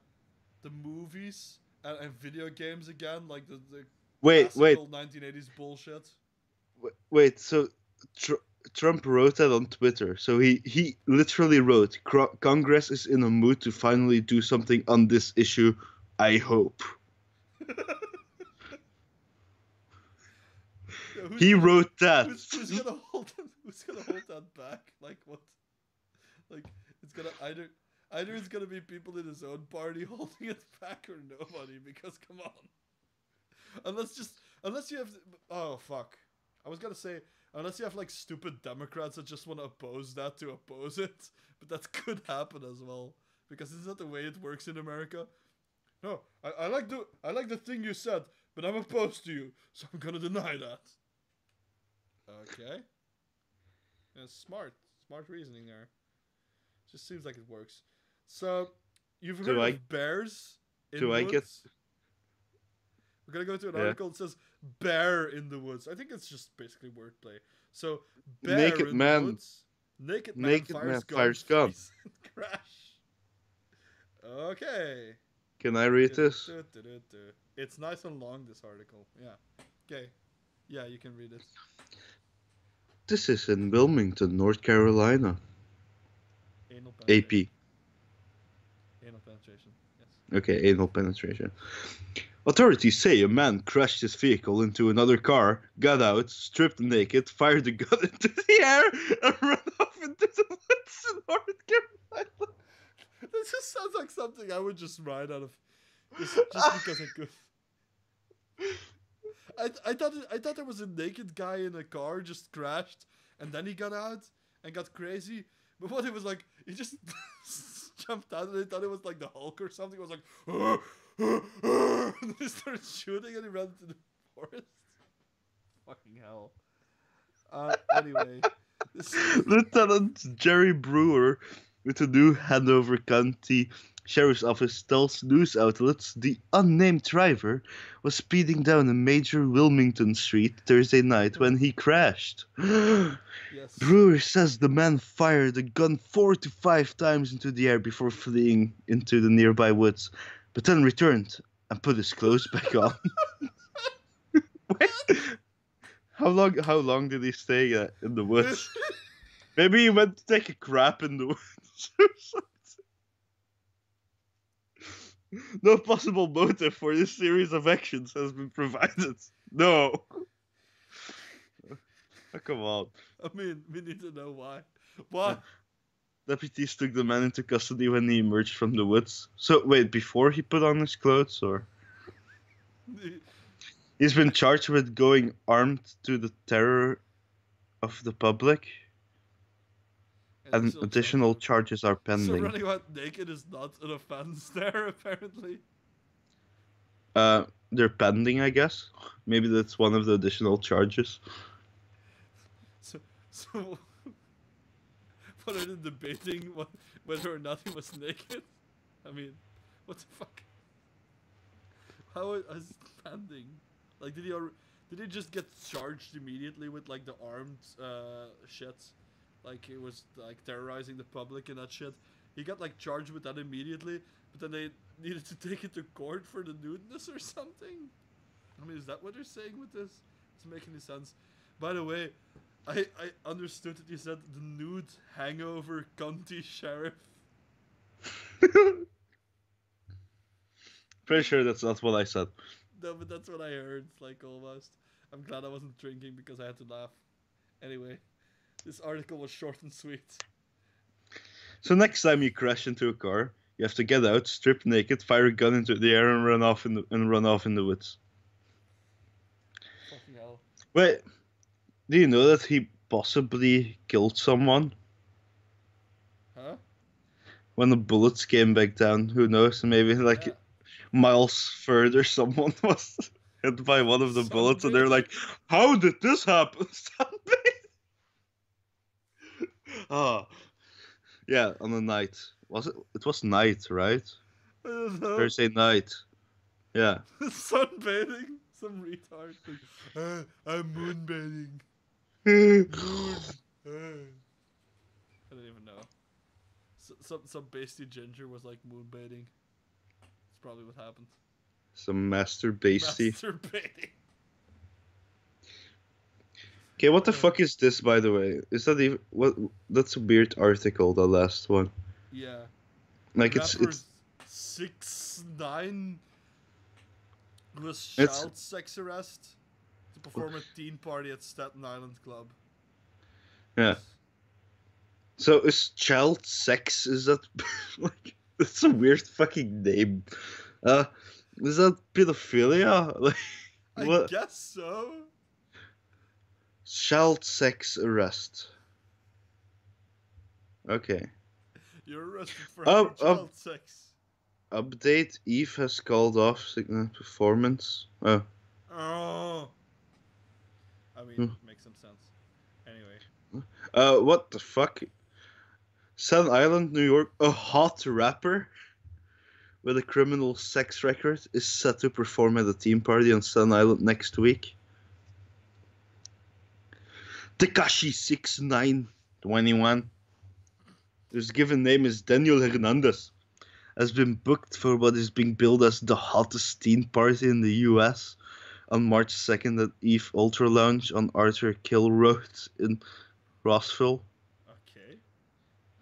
movies and video games again, like the classical 1980s bullshit. Wait, so Trump wrote that on Twitter. So he literally wrote, Congress is in a mood to finally do something on this issue, I hope. Yeah, he wrote that. Who's gonna hold that back? Like what? Like it's gonna either it's gonna be people in his own party holding it back or nobody, because come on. Unless you have oh fuck. I was gonna say unless you have like stupid Democrats that just want to oppose that to oppose it, but that could happen as well, because it's not the way it works in America. No, I like the thing you said, but I'm opposed to you, so I'm gonna deny that. Okay. Yeah, smart reasoning there. Just seems like it works. So, you've heard of bears in the woods? We're gonna go to an article that says bear in the woods. I think it's just basically wordplay. So, bear naked in man. the woods. Naked man fires gun. Crash. Okay. Can I read this? It's nice and long, this article. Yeah. Okay. Yeah, you can read it. This is in Wilmington, North Carolina. Anal penetration. AP. Anal penetration, yes. Okay, anal penetration. Authorities say a man crashed his vehicle into another car, got out, stripped naked, fired the gun into the air, and ran off into the woods in North Carolina. This just sounds like something I would just write out of, just because I could. I thought there was a naked guy in a car just crashed, and then he got out and got crazy. But what it was like, he just jumped out, and I thought it was like the Hulk or something. It was like, and he started shooting, and he ran into the forest. Fucking hell. Anyway. Lieutenant Jerry Brewer, with the new Hanover County Sheriff's Office, tells news outlets the unnamed driver was speeding down a major Wilmington street Thursday night when he crashed. Yes. Brewer says the man fired a gun 4 to 5 times into the air before fleeing into the nearby woods, but then returned and put his clothes back on. Wait. How long did he stay in the woods? Maybe he went to take a crap in the woods or something. No possible motive for this series of actions has been provided. No. Oh, come on. I mean, we need to know why. Why? Deputies took the man into custody when he emerged from the woods. So, wait, before he put on his clothes, or? He's been charged with going armed to the terror of the public. And additional charges are pending. So running around naked is not an offense there, apparently. They're pending, I guess. Maybe that's one of the additional charges. So what are they debating? Whether or not he was naked? I mean, what the fuck? How is it pending? Like, did he just get charged immediately with like the armed shit? Like he was like terrorizing the public and that shit. He got like charged with that immediately, but then they needed to take it to court for the nudeness or something. I mean, is that what they're saying with this? Doesn't make any sense. By the way, I understood that you said the nude hangover county sheriff. Pretty sure that's not what I said. No, but that's what I heard, like, almost. I'm glad I wasn't drinking because I had to laugh. Anyway, this article was short and sweet. So next time you crash into a car, you have to get out, strip naked, fire a gun into the air, and run off in the woods. Fucking hell. Wait, do you know that he possibly killed someone? Huh? When the bullets came back down, who knows? Maybe like miles further, someone was hit by one of the bullets, and they're like, "How did this happen?" Ah, yeah, on the night. Was it? It was night, right? I don't know. Thursday night. Yeah. Sunbathing. Some retard. I'm moonbathing. Moon. I don't even know. Some pasty ginger was like moonbathing. That's probably what happened. Some master pasty. Masturbating. Okay, what the fuck is this, by the way? Is that even what? That's a weird article. The last one. Yeah. Like Rapper it's 6ix9ine was child sex arrest to perform a teen party at Staten Island club. Yeah. So is child sex? Is that like that's a weird fucking name? Is that pedophilia? Like I guess so. Child sex arrest. Okay. You're arrested for having child sex. Update: Eve has called off performance. Oh. Oh. I mean, it makes some sense. Anyway. What the fuck? Staten Island, New York, a hot rapper with a criminal sex record is set to perform at a team party on Staten Island next week. Tekashi 69, 21, whose given name is Daniel Hernandez, has been booked for what is being billed as the hottest teen party in the US on March 2nd at Eve Ultra Lounge on Arthur Kill Road in Rossville. Okay.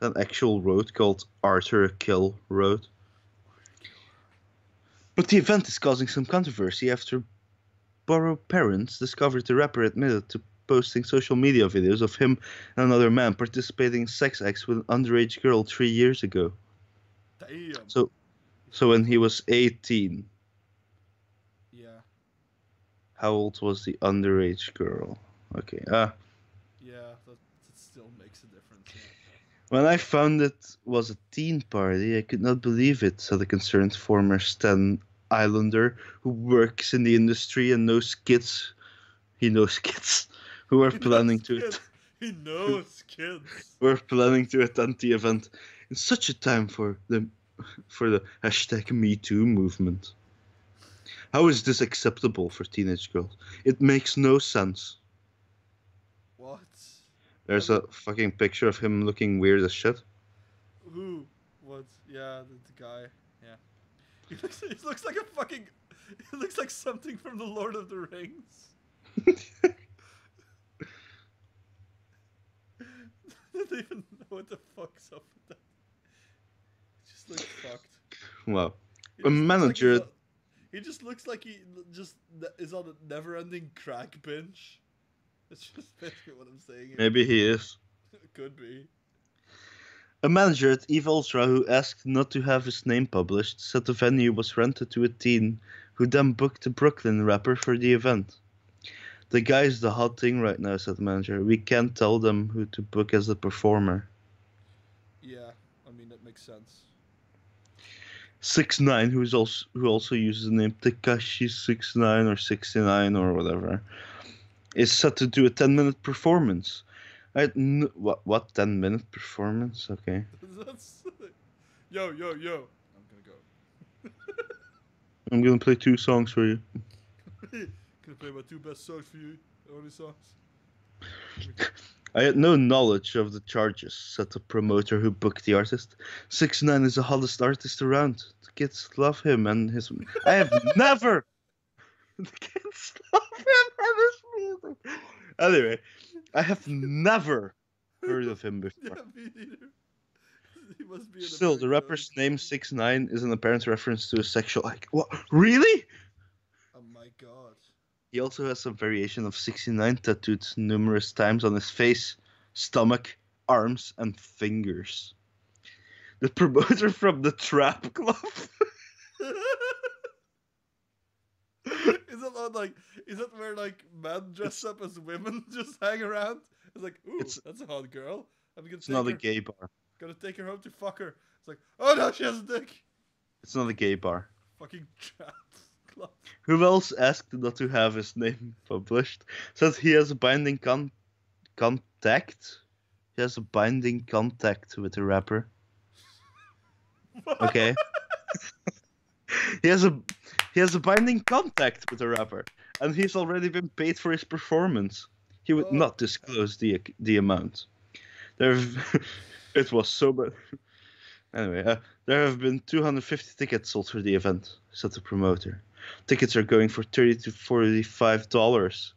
An actual road called Arthur Kill Road. But the event is causing some controversy after Borough parents discovered the rapper admitted to posting social media videos of him and another man participating in sex acts with an underage girl 3 years ago. Damn. So when he was 18. Yeah. How old was the underage girl? Okay. Yeah, that still makes a difference. Yeah. When I found it was a teen party, I could not believe it, said a concerned former Staten Islander who works in the industry and knows kids He knows kids who are planning to He knows kids. We're planning to attend the event in such a time for the hashtag #MeToo movement. How is this acceptable for teenage girls? It makes no sense. What? There's a fucking picture of him looking weird as shit. Who? What? Yeah, the guy. Yeah. He looks like a fucking. He looks like something from the Lord of the Rings. I don't even know what the fuck's up with that. It just looks fucked. Wow. A manager. He just looks like he just is on a never-ending crack binge. That's just basically what I'm saying here. Maybe he is. Could be. A manager at EVE Ultra who asked not to have his name published said the venue was rented to a teen who then booked a Brooklyn rapper for the event. The guy is the hot thing right now, said the manager. We can't tell them who to book as the performer. Yeah, I mean, that makes sense. 6ix9ine, who also uses the name Tekashi69 or 69 or whatever, is set to do a 10-minute performance. What 10-minute performance? Okay. That's yo. I'm gonna go. I'm gonna play 2 songs for you. Gonna play my 2 best songs for you. Only songs. I had no knowledge of the charges, said the promoter who booked the artist. 6ix9ine is the hottest artist around. The kids love him and his... I have never... The kids love him and his music. Anyway, I have never heard of him before. Yeah, me neither. He must be Still, the rapper's name 6ix9ine is an apparent reference to a sexual act. What? Really? Oh my god. He also has some variation of 69 tattooed numerous times on his face, stomach, arms, and fingers. The promoter from the Trap Club. Is that where like men dress up as women just hang around? It's like, ooh, that's a hot girl. It's not a gay bar. Gotta take her home to fuck her. It's like, oh no, she has a dick. It's not a gay bar. Fucking Trap Club. Who else asked not to have his name published? Says he has a binding contact. He has a binding contact with the rapper. Okay. He has a binding contact with the rapper, and he's already been paid for his performance. He would not disclose the amount. It was so bad. Anyway, there have been 250 tickets sold for the event, said the promoter. Tickets are going for $30 to $45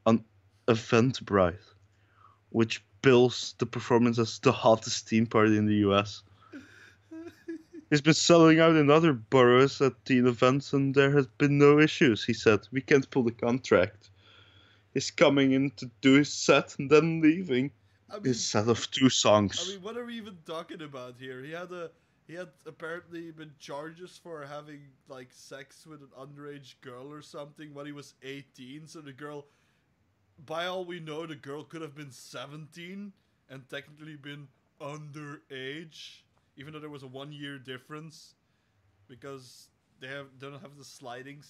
on Eventbrite, which bills the performance as the hottest teen party in the US. He's been selling out in other boroughs at teen events, and there has been no issues, he said. We can't pull the contract. He's coming in to do his set and then leaving. His set of 2 songs. I mean, what are we even talking about here? He had apparently been charges for having like sex with an underage girl or something when he was 18. So the girl, by all we know, the girl could have been 17 and technically been underage, even though there was a 1-year difference, because they don't have the sliding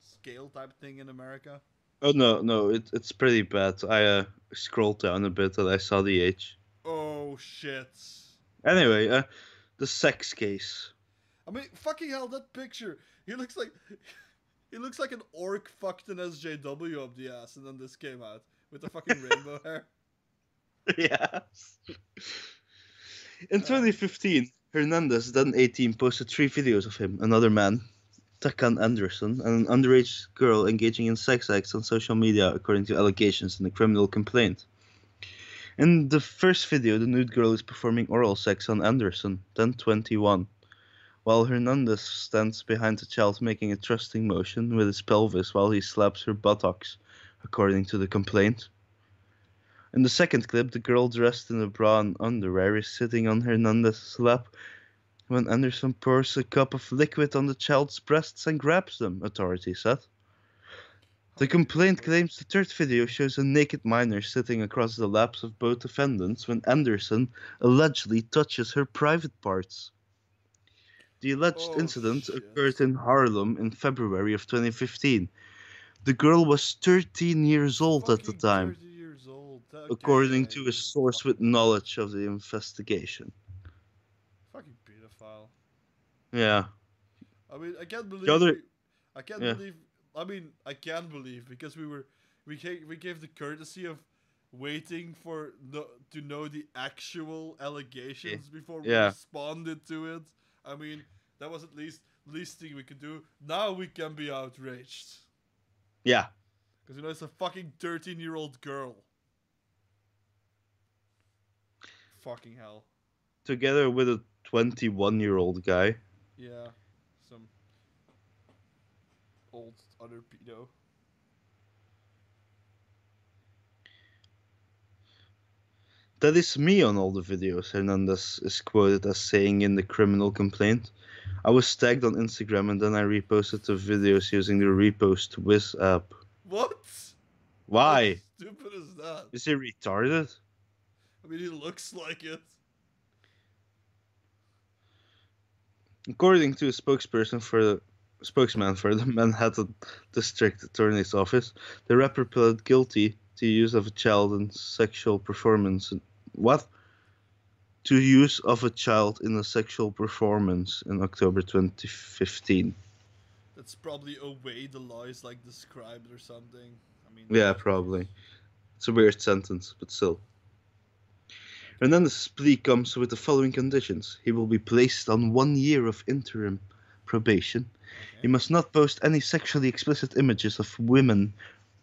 scale type thing in America. Oh no, it's pretty bad. I scrolled down a bit and I saw the age. Oh shit. Anyway, the sex case. I mean, fucking hell, that picture. He looks like an orc fucked an SJW up the ass, and then this came out with the fucking rainbow hair. Yes. In 2015, Hernandez, then 18, posted 3 videos of him, another man, Takan Anderson, and an underage girl engaging in sex acts on social media, according to allegations in a criminal complaint. In the first video, the nude girl is performing oral sex on Anderson, then 21, while Hernandez stands behind the child making a thrusting motion with his pelvis while he slaps her buttocks, according to the complaint. In the second clip, the girl dressed in a bra and underwear is sitting on Hernandez's lap when Anderson pours a cup of liquid on the child's breasts and grabs them, authorities said. The complaint claims the third video shows a naked minor sitting across the laps of both defendants when Anderson allegedly touches her private parts. The alleged incident occurred in Harlem in February of 2015. The girl was 13 years old at the Fucking time, 30 years old. Okay, according yeah, to a you source with fucking knowledge of the investigation. fucking pedophile. Yeah. I mean, I can't The believe other, I can't yeah, believe. I mean, I can believe because we gave the courtesy of waiting for to know the actual allegations before we yeah, responded to it. I mean, that was at least thing we could do. Now we can be outraged yeah. because it's a fucking 13-year-old girl. Fucking hell. Together with a 21-year-old guy. Yeah, some old other pedo. That is me on all the videos, Hernandez is quoted as saying in the criminal complaint. I was tagged on Instagram and then I reposted the videos using the Repost Wiz app. What? How Why? stupid is that? Is he retarded? I mean, he looks like it. According to a spokesman for the Manhattan District Attorney's Office, the rapper pled guilty to use of a child in sexual performance. What? To use of a child in a sexual performance in October 2015. That's probably a way the law is like described or something. I mean, Yeah, probably. It's a weird sentence, but still. And then the plea comes with the following conditions. He will be placed on 1 year of interim probation. okay. He must not post any sexually explicit images of women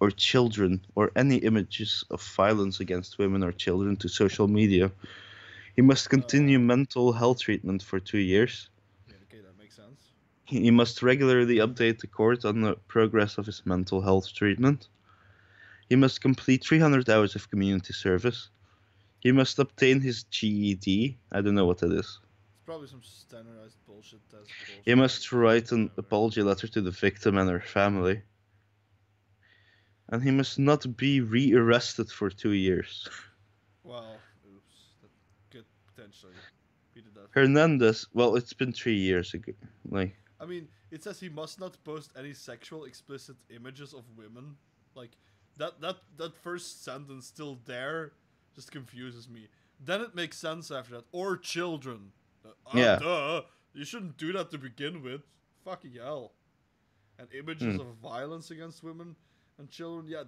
or children or any images of violence against women or children to social media. He must continue mental health treatment for 2 years. Yeah, okay, that makes sense. He must regularly update the court on the progress of his mental health treatment. He must complete 300 hours of community service. He must obtain his GED. I don't know what that is. It's probably some standardized bullshit test. Bullshit He must write an whatever. apology letter to the victim and her family. And he must not be re-arrested for 2 years. Well, oops. That could potentially be the death. Hernandez, well, it's been 3 years ago. Like, I mean, it says he must not post any sexual explicit images of women. Like, that first sentence still there just confuses me. Then it makes sense after that. Or children. Yeah. Duh. You shouldn't do that to begin with. Fucking hell. And images of violence against women and children, yeah,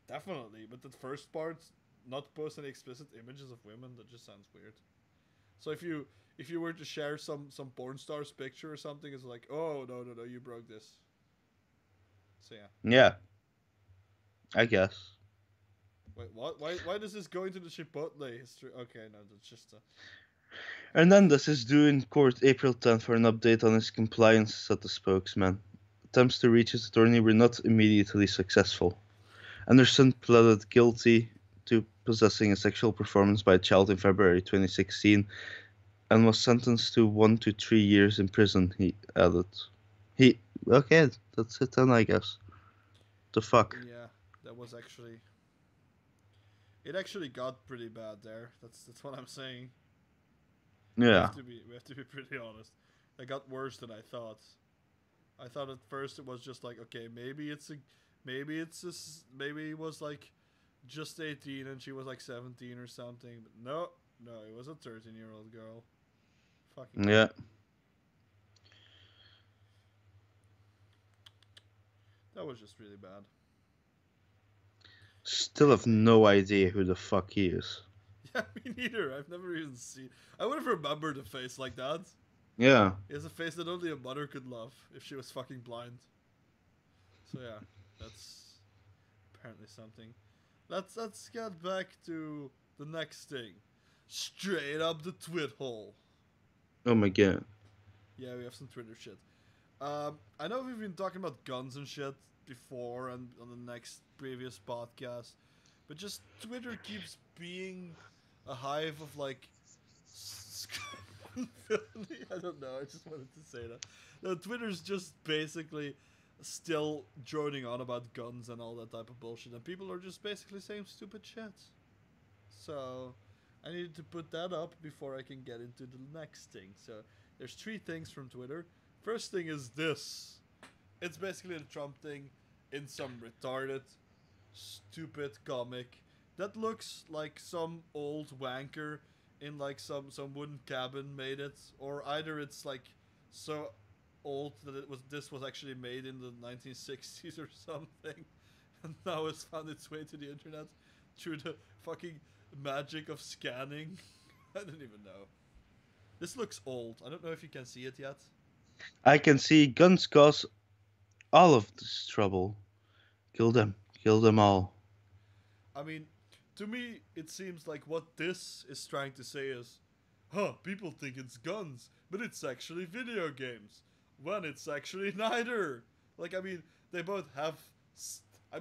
definitely. But the first part, not post any explicit images of women, that just sounds weird. So if you were to share some porn star's picture or something, it's like, oh no, you broke this. So yeah. yeah. I guess. Wait, what? Why does this go into the Chipotle history? Okay, no, that's just Hernandez is due in court April 10th for an update on his compliance, said the spokesman. Attempts to reach his attorney were not immediately successful. Anderson pleaded guilty to possessing a sexual performance by a child in February 2016 and was sentenced to 1 to 3 years in prison, he added. Okay, that's it then, I guess. The fuck? yeah, that was actually... It actually got pretty bad there. That's what I'm saying. Yeah. We have to be pretty honest. That got worse than I thought. I thought at first it was just like, okay, maybe it was like just 18 and she was like 17 or something. But no, it was a 13-year-old girl. Fucking Yeah. That was just really bad. Still have no idea who the fuck he is. Yeah, me neither. I've never even seen... I would have remembered a face like that. Yeah. He has a face that only a mother could love if she was fucking blind. So yeah, that's apparently something. Let's get back to the next thing. Straight up the twit hole. Oh my god. Yeah, we have some Twitter shit. I know we've been talking about guns and shit before and on the next previous podcast, but just Twitter keeps being a hive of like I don't know, I just wanted to say that. No, Twitter's just basically still droning on about guns and all that type of bullshit, and people are just basically saying stupid shit. So, I needed to put that up before I can get into the next thing. So, there's 3 things from Twitter. First thing is this. It's basically the Trump thing. in some retarded, stupid comic that looks like some old wanker in like some wooden cabin made it, or either it's like so old that this was actually made in the 1960s or something, and now it's found its way to the internet through the fucking magic of scanning. I don't even know. This looks old. I don't know if you can see it yet. I can see guns cause all of this trouble. Kill them. Kill them all. I mean, to me, it seems like what this is trying to say is, people think it's guns, but it's actually video games. When it's actually neither. Like, I mean, they both have.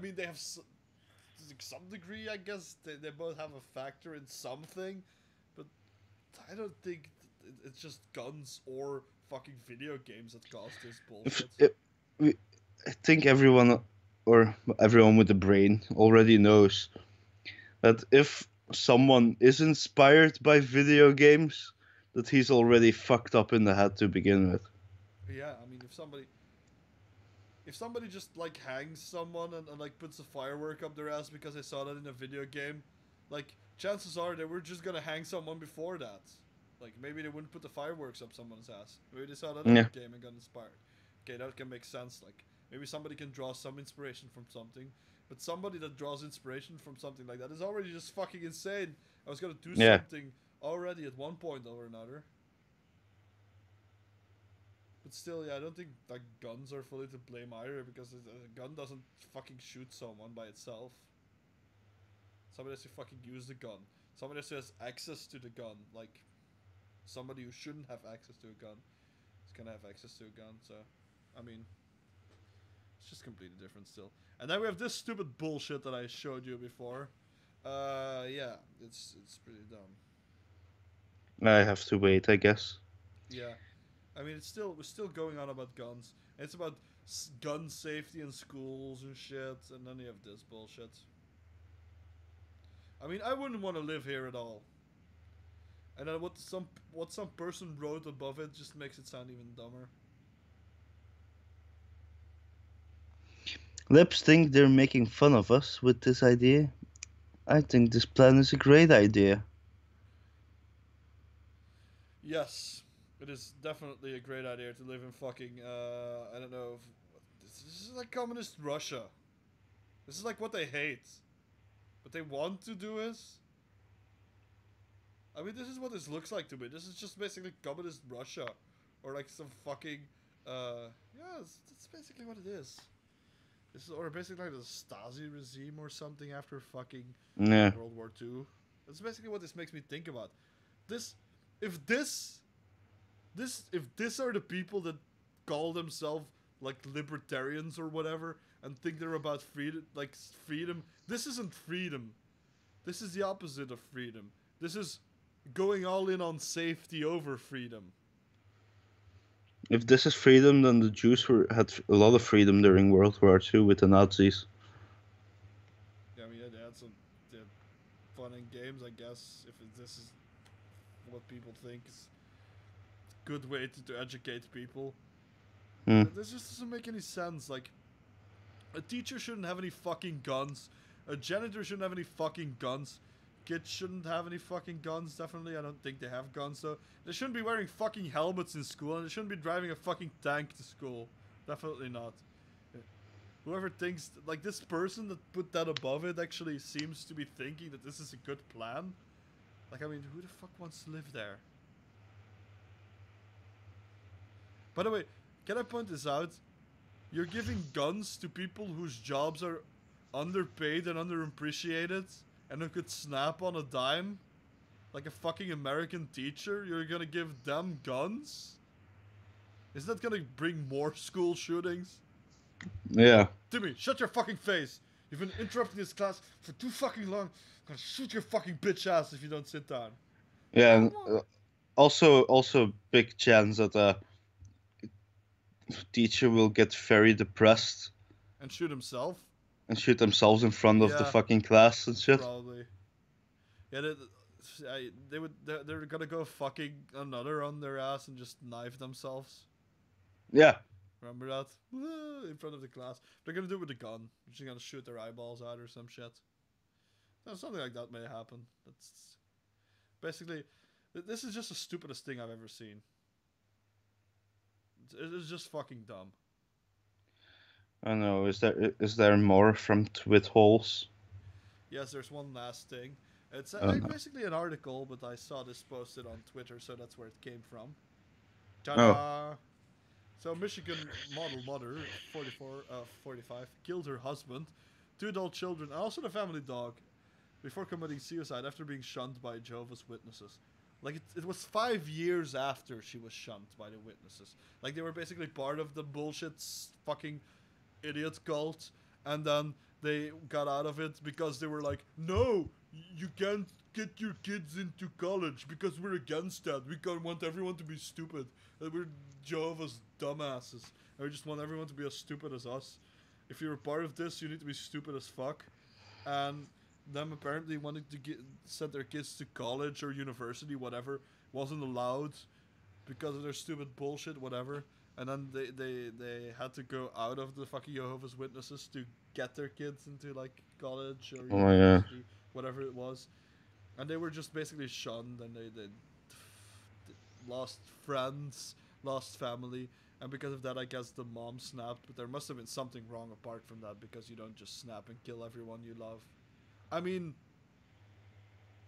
They have some degree, I guess. They both have a factor in something, but I don't think it's just guns or fucking video games that cause this bullshit. I think everyone, or everyone with a brain, already knows that if someone is inspired by video games, that he's already fucked up in the head to begin with. Yeah, I mean, if somebody just like hangs someone and like puts a firework up their ass because they saw that in a video game, like chances are they were just gonna hang someone before that. Like maybe they wouldn't put the fireworks up someone's ass. Maybe they saw that in a game and got inspired. Okay, that can make sense. Like maybe somebody can draw some inspiration from something, but somebody that draws inspiration from something like that is already just fucking insane. I was gonna do something already at one point or another. But still, yeah, I don't think like guns are fully to blame either, because a gun doesn't fucking shoot someone by itself. Somebody has to fucking use the gun. Somebody has access to the gun. Like somebody who shouldn't have access to a gun is gonna have access to a gun. So, I mean, it's just completely different still. And then we have this stupid bullshit that I showed you before. Yeah, it's pretty dumb. I have to wait, I guess. Yeah. I mean, we're still going on about guns. It's about gun safety in schools and shit, and then you have this bullshit. I mean, I wouldn't want to live here at all. And then what some person wrote above it just makes it sound even dumber. Libs think they're making fun of us with this idea. I think this plan is a great idea. Yes. It is definitely a great idea to live in fucking, I don't know. This is like communist Russia. This is like what they hate. But they want to do it. I mean, this is what this looks like to me. This is just basically communist Russia. Or like some fucking, yeah, that's basically what it is. This is, or basically like the Stasi regime or something after fucking World War II. That's basically what this makes me think about. If this are the people that call themselves like libertarians or whatever and think they're about freedom, this isn't freedom. This is the opposite of freedom. This is going all in on safety over freedom. If this is freedom, then the Jews had a lot of freedom during World War II with the Nazis. Yeah, I mean, they had fun and games, I guess, if this is what people think is a good way to educate people. This just doesn't make any sense. Like, a teacher shouldn't have any fucking guns. A janitor shouldn't have any fucking guns. Kids shouldn't have any fucking guns, definitely. I don't think they have guns, though. They shouldn't be wearing fucking helmets in school, and they shouldn't be driving a fucking tank to school. Definitely not. Whoever thinks, like, this person that put that above it actually seems to be thinking that this is a good plan. Like, I mean, who the fuck wants to live there? By the way, can I point this out? You're giving guns to people whose jobs are underpaid and underappreciated, and who could snap on a dime, like a fucking American teacher. You're gonna give them guns? Is that gonna bring more school shootings? Yeah. Timmy, shut your fucking face. You've been interrupting this class for too fucking long. I'm gonna shoot your fucking bitch ass if you don't sit down. Yeah, and also big chance that a teacher will get very depressed and shoot himself. And shoot themselves in front of the fucking class and shit. Probably. Yeah, they're gonna go fucking another on their ass and just knife themselves. Yeah. Remember that? In front of the class. They're gonna do it with a gun. They're just gonna shoot their eyeballs out or some shit. No, something like that may happen. That's basically. This is just the stupidest thing I've ever seen. It's just fucking dumb. I know. Is there more from Twit Holes? Yes, there's one last thing. It's No. basically an article, but I saw this posted on Twitter, so that's where it came from. Oh. Ta-da! So Michigan model mother, 45, killed her husband, 2 adult children, and also the family dog, before committing suicide after being shunned by Jehovah's Witnesses. Like, it was 5 years after she was shunned by the witnesses. Like, they were basically part of the bullshit fucking idiot cult, and then they got out of it because they were like, no, you can't get your kids into college because we're against that. We can't want everyone to be stupid. We're Jehovah's dumbasses. And we just want everyone to be as stupid as us. If you're a part of this, you need to be stupid as fuck. And them apparently wanting to send their kids to college or university, whatever, wasn't allowed because of their stupid bullshit, whatever. And then they had to go out of the fucking Jehovah's Witnesses to get their kids into, like, college or university, whatever it was. And they were just basically shunned, and they lost friends, lost family. And because of that, I guess the mom snapped. But there must have been something wrong apart from that, because you don't just snap and kill everyone you love. I mean,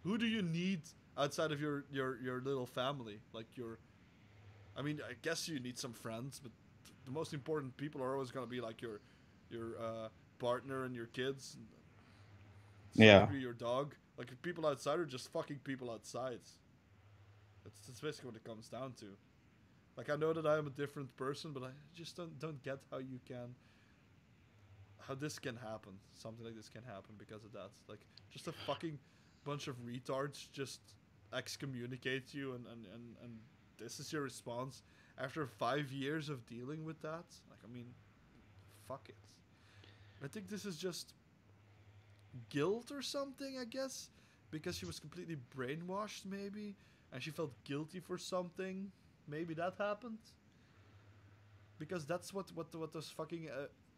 who do you need outside of your little family? Like, I mean, I guess you need some friends, but the most important people are always going to be, like, your partner and your kids. Yeah. Your dog. Like, people outside are just fucking people outside. That's basically what it comes down to. Like, I know that I am a different person, but I just don't get how this can happen. Something like this can happen because of that. Like, just a fucking bunch of retards just excommunicate you, and this is your response after 5 years of dealing with that. Like, I mean, fuck it. I think this is just guilt or something, I guess, because she was completely brainwashed, maybe, and she felt guilty for something. Maybe that happened, because that's what those fucking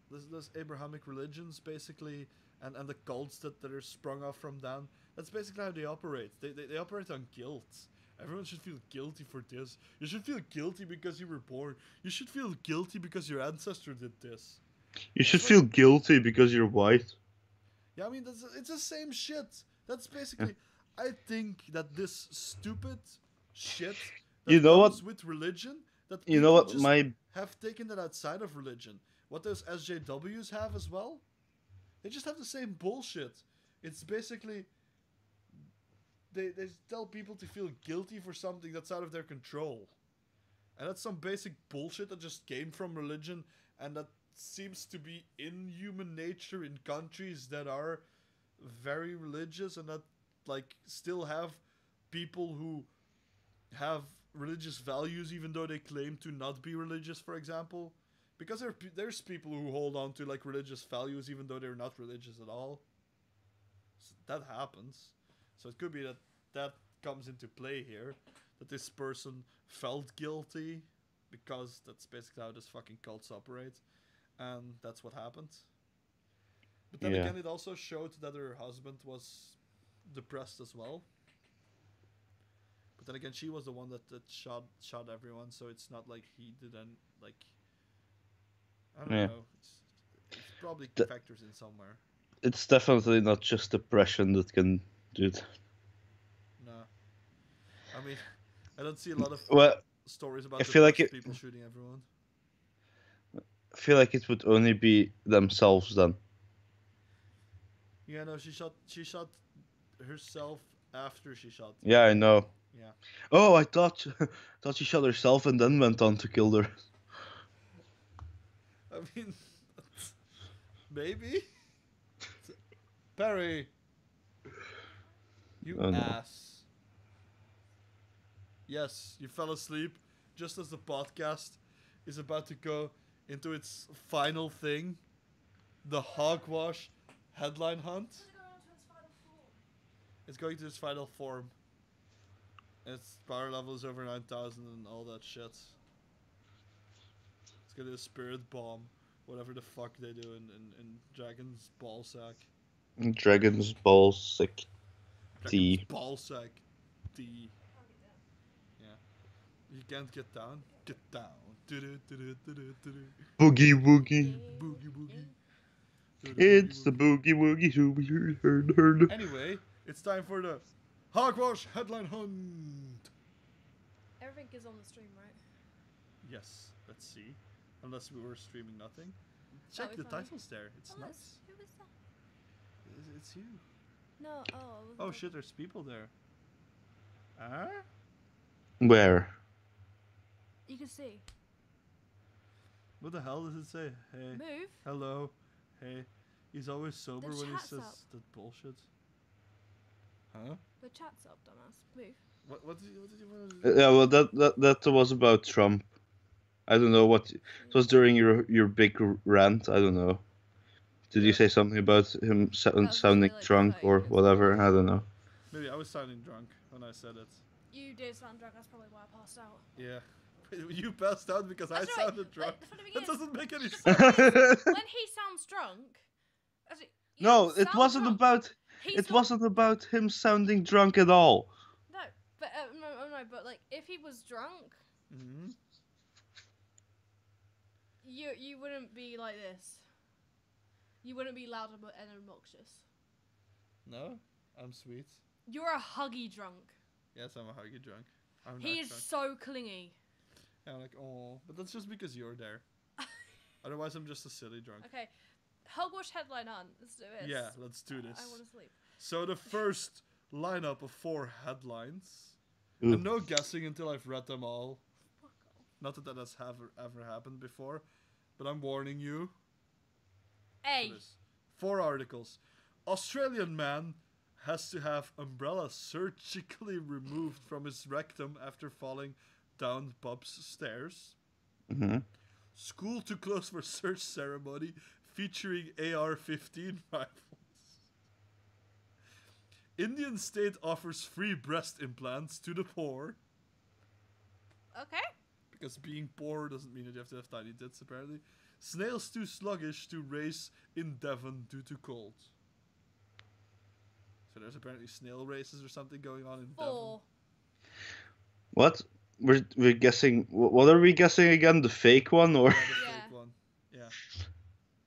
those Abrahamic religions basically, and the cults that are sprung off from them. That's basically how they operate. They operate on guilt. Everyone should feel guilty for this. You should feel guilty because you were born. You should feel guilty because your ancestor did this. You should feel guilty because you're white. Yeah, I mean, it's the same shit. That's basically... I think that this stupid shit that comes with religion, that people just have taken that outside of religion. What those SJWs have as well, they just have the same bullshit. It's basically... They tell people to feel guilty for something that's out of their control. And that's some basic bullshit that just came from religion, and that seems to be in human nature in countries that are very religious, and that, like, still have people who have religious values even though they claim to not be religious, for example. Because there's people who hold on to, like, religious values even though they're not religious at all. So that happens. So it could be that comes into play here, that this person felt guilty because that's basically how this fucking cults operate, and that's what happened. But then again, it also showed that her husband was depressed as well. But then again, she was the one that shot everyone, so it's not like he didn't, like... I don't know. It's probably factors in somewhere. It's definitely not just depression that can do it. No. I mean, I don't see a lot of stories about people shooting everyone. I feel like it would only be themselves then. Yeah, no, she shot herself after she shot. Yeah, I know. Yeah. Oh, I thought she shot herself and then went on to kill her. I mean, maybe. Perry, you ass. Yes, you fell asleep just as the podcast is about to go into its final thing, the hogwash headline hunt. It's going to its final form. Its power level is over 9,000 and all that shit. It's Get a spirit bomb, whatever the fuck they do in Dragon's Ballsack. Dragon's Ball Sick Dragon's T. Ballsack D. Yeah. You can't get down? Get down. Boogie Woogie. Boogie Boogie. It's the Boogie Woogie. Shooby. Anyway, it's time for the Hogwash Headline Hunt. Everything is on the stream, right? Yes, let's see. Unless we were streaming nothing. Check the titles there. It's nice. Who was that? It's you. No, Oh shit, there's people there. Huh? Where? You can see. What the hell does it say? Hey. Move. Hello. Hey. He's always sober The when he chat's says up. that bullshit. Huh? The chat's up, dumbass. Move. What did you want to do? Yeah, well, that was about Trump. I don't know what. It was during your big rant. I don't know. Did you say something about him sounding like drunk 30 or minutes whatever? I don't know. Maybe I was sounding drunk when I said it. You did sound drunk. That's probably why I passed out. Yeah. You passed out because That's I right, sounded but drunk. the funny thing That is- doesn't make any sense. When he sounds drunk. You No, don't it sound wasn't drunk. about. He's It not- wasn't about him sounding drunk at all. No, but no, but like if he was drunk, Mm-hmm. you wouldn't be like this. You wouldn't be loud and obnoxious. No, I'm sweet. You're a huggy drunk. Yes, I'm a huggy drunk. I'm He not is drunk. so clingy. Yeah, I'm like, oh, but that's just because you're there. Otherwise, I'm just a silly drunk. Okay, Hogwash headline on. Let's do it. Yeah, let's do this. I want to sleep. So the first lineup of 4 headlines. Ooh. And no guessing until I've read them all. Not that has ever happened before, but I'm warning you. A. For this. 4 articles. Australian man has to have umbrella surgically removed from his rectum after falling down pub's stairs. Mm-hmm. School too close for search ceremony featuring AR-15 rifles. Indian state offers free breast implants to the poor. Okay. Because being poor doesn't mean that you have to have tiny tits, apparently. Snails too sluggish to race in Devon due to cold. So there's apparently snail races or something going on in 4. What? We're guessing. What are we guessing again? The fake one or Devon. Yeah, the Yeah. fake one. Yeah.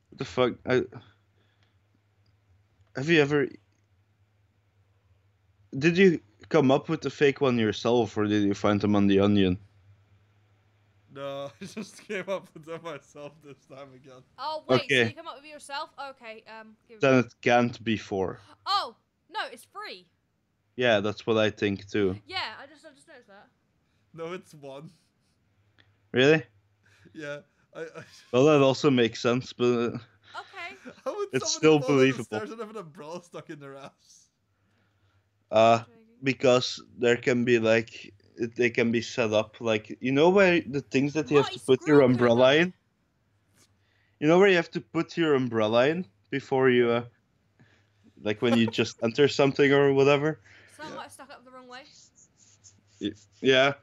what the fuck? Have you ever? Did you come up with the fake one yourself, or did you find them on the Onion? No, I just came up with them myself this time again. Oh wait, so Okay. you come up with it yourself? Okay. Give Then me. it can't be 4. Oh no, it's free. Yeah, that's what I think too. Yeah, I just noticed that. No, it's 1. Really? Yeah. I Well, that also makes sense, but Okay. How would It's somebody still fall down the believable. stairs and have an umbrella stuck in their ass? because there can be like they can be set up like where the things that you have to Mice put your grew up umbrella in in. You know where you have to put your umbrella in before you like when you just enter something or whatever. Someone might have stuck up the wrong way. Yeah,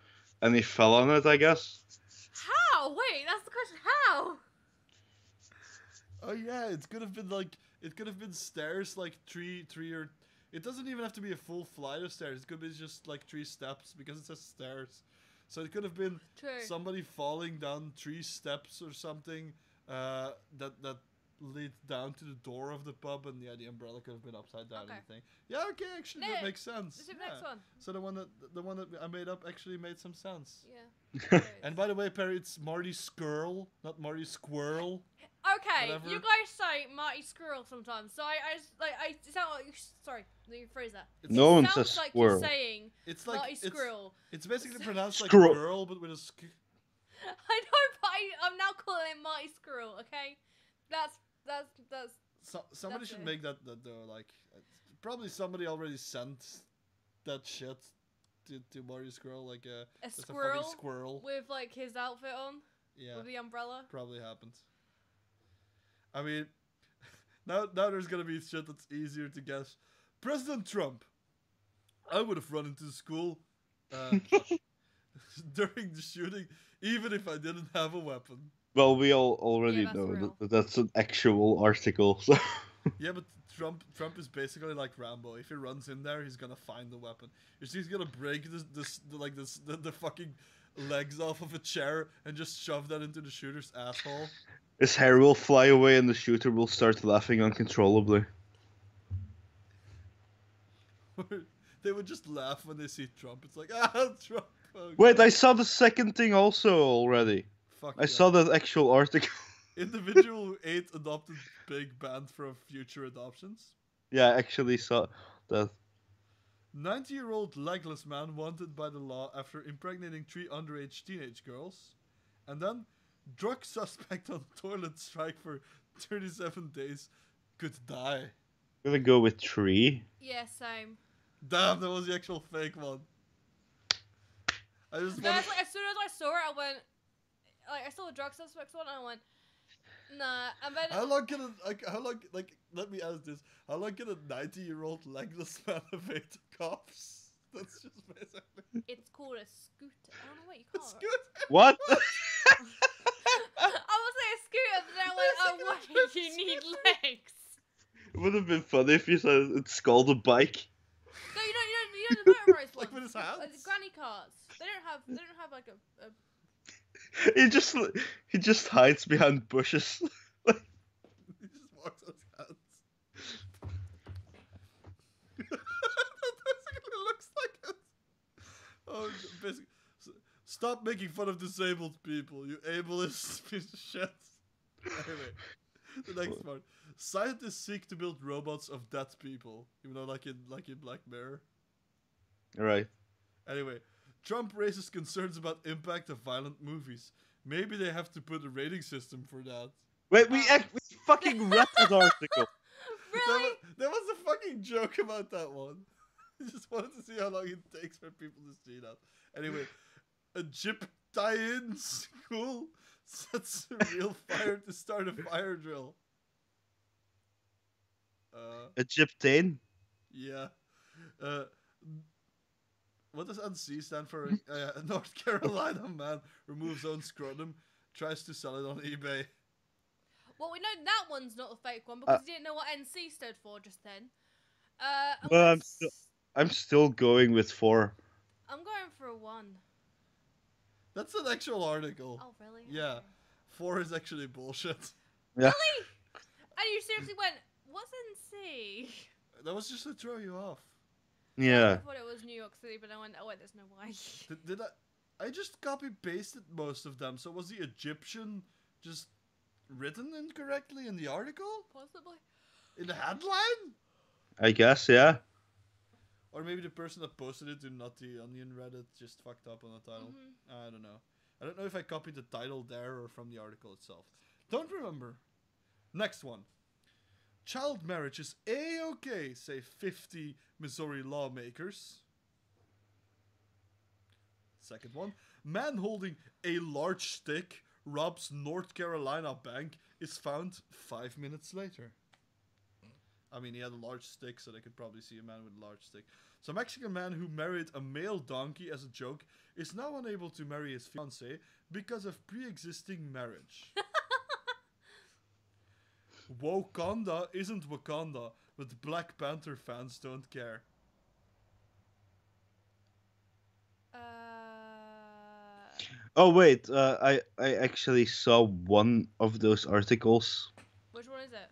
and he fell on it, I guess. How? Wait, that's the question. How? Oh yeah, it could have been stairs like three or it doesn't even have to be a full flight of stairs. It could be just like 3 steps because it says stairs. So it could have been True. somebody falling down 3 steps or something that lead down to the door of the pub, and the umbrella could have been upside down. Okay. And thing. Yeah, okay, actually that Nick, makes sense. Let's do the Yeah. next one. So the one that I made up actually made some sense. Yeah. And by the way, Perry, it's Marty Skrull, not Marty Squirrel. Okay, whatever. you guys say Marty Squirrel sometimes, so I sound like sorry, let me rephrase that. It's No one Sounds says like squirrel. you're saying It's like Marty Squirrel. It's basically pronounced like Squirrel. girl, but with a sk. I know, but I'm now calling it Marty Squirrel. Okay, that's. Somebody That's should it. make that though. Like, probably somebody already sent that shit to Marty Squirrel, like A just squirrel a fucking squirrel. with like his outfit on Yeah, with the umbrella. probably happened. I mean, now there's gonna be shit that's easier to guess. President Trump. I would have run into the school. during the shooting, even if I didn't have a weapon. Well, we all already that's know real. that that's an actual article. So Yeah, but Trump is basically like Rambo. If he runs in there, he's gonna find the weapon. He's gonna break the fucking legs off of a chair and just shove that into the shooter's asshole. his hair will fly away, and the shooter will start laughing uncontrollably. They would just laugh when they see Trump. It's like, ah, Trump. Oh, Wait, God. I saw the second thing also already. Fuck I yeah. saw that actual article. Individual who ate adopted pig banned from future adoptions. Yeah, I actually saw that. 90-year-old legless man wanted by the law after impregnating 3 underage teenage girls. And then, drug suspect on toilet strike for 37 days could die. I'm gonna go with 3. Yeah, same. Damn, that was the actual fake one. I just No, wanted... it's like, as soon as I saw it, I went, like, I saw the drug suspects one, and I went, nah. And then How long can let me ask this. How long can a 90-year-old legless man evade the cops? That's just basically... it's called a scooter. I don't know what you call it. Scooter? What? I was saying a scooter, but then I went, oh, what? You need legs. It would have been funny if you said it's called a bike. No, you know the motorized Like ones. with his hands? The granny cars. They don't have like a He just hides behind bushes. He just walks on his hands. That basically looks like it. Oh, basically, stop making fun of disabled people, you ableist piece of shit. Anyway, the next part. Scientists seek to build robots of dead people, even though like in Black Mirror. Right. Anyway, Trump raises concerns about impact of violent movies. Maybe they have to put a rating system for that. Wait, we fucking read that article. really. There was a fucking joke about that one. I just wanted to see how long it takes for people to see that. Anyway, a Jip tie-in school sets a real fire to start a fire drill. Egyptian. Yeah. What does NC stand for? A North Carolina man removes own scrotum, tries to sell it on eBay. Well, we know that one's not a fake one because you didn't know what NC stood for just then. Well, I'm still going with 4. I'm going for a 1. That's an actual article. Oh, really? Yeah. Okay. 4 is actually bullshit. Yeah. Really? And you seriously went, what's NC? That was just to throw you off. Yeah. I thought it was New York City, but I went, oh wait, there's no way. Did I just copy pasted most of them? So was the Egyptian just written incorrectly in the article? Possibly. In the headline? I guess, yeah. Or maybe the person that posted it to Not the Onion Reddit just fucked up on the title. I don't know. I don't know if I copied the title there or from the article itself. Don't remember. Next one. Child marriage is A-okay, say 50 Missouri lawmakers. Second one. Man holding a large stick robs North Carolina bank is found 5 minutes later. I mean, he had a large stick, so they could probably see a man with a large stick. So, a Mexican man who married a male donkey as a joke is now unable to marry his fiancée because of pre-existing marriage. Wakanda isn't Wakanda, but Black Panther fans don't care. Oh wait, I actually saw one of those articles. Which one is it?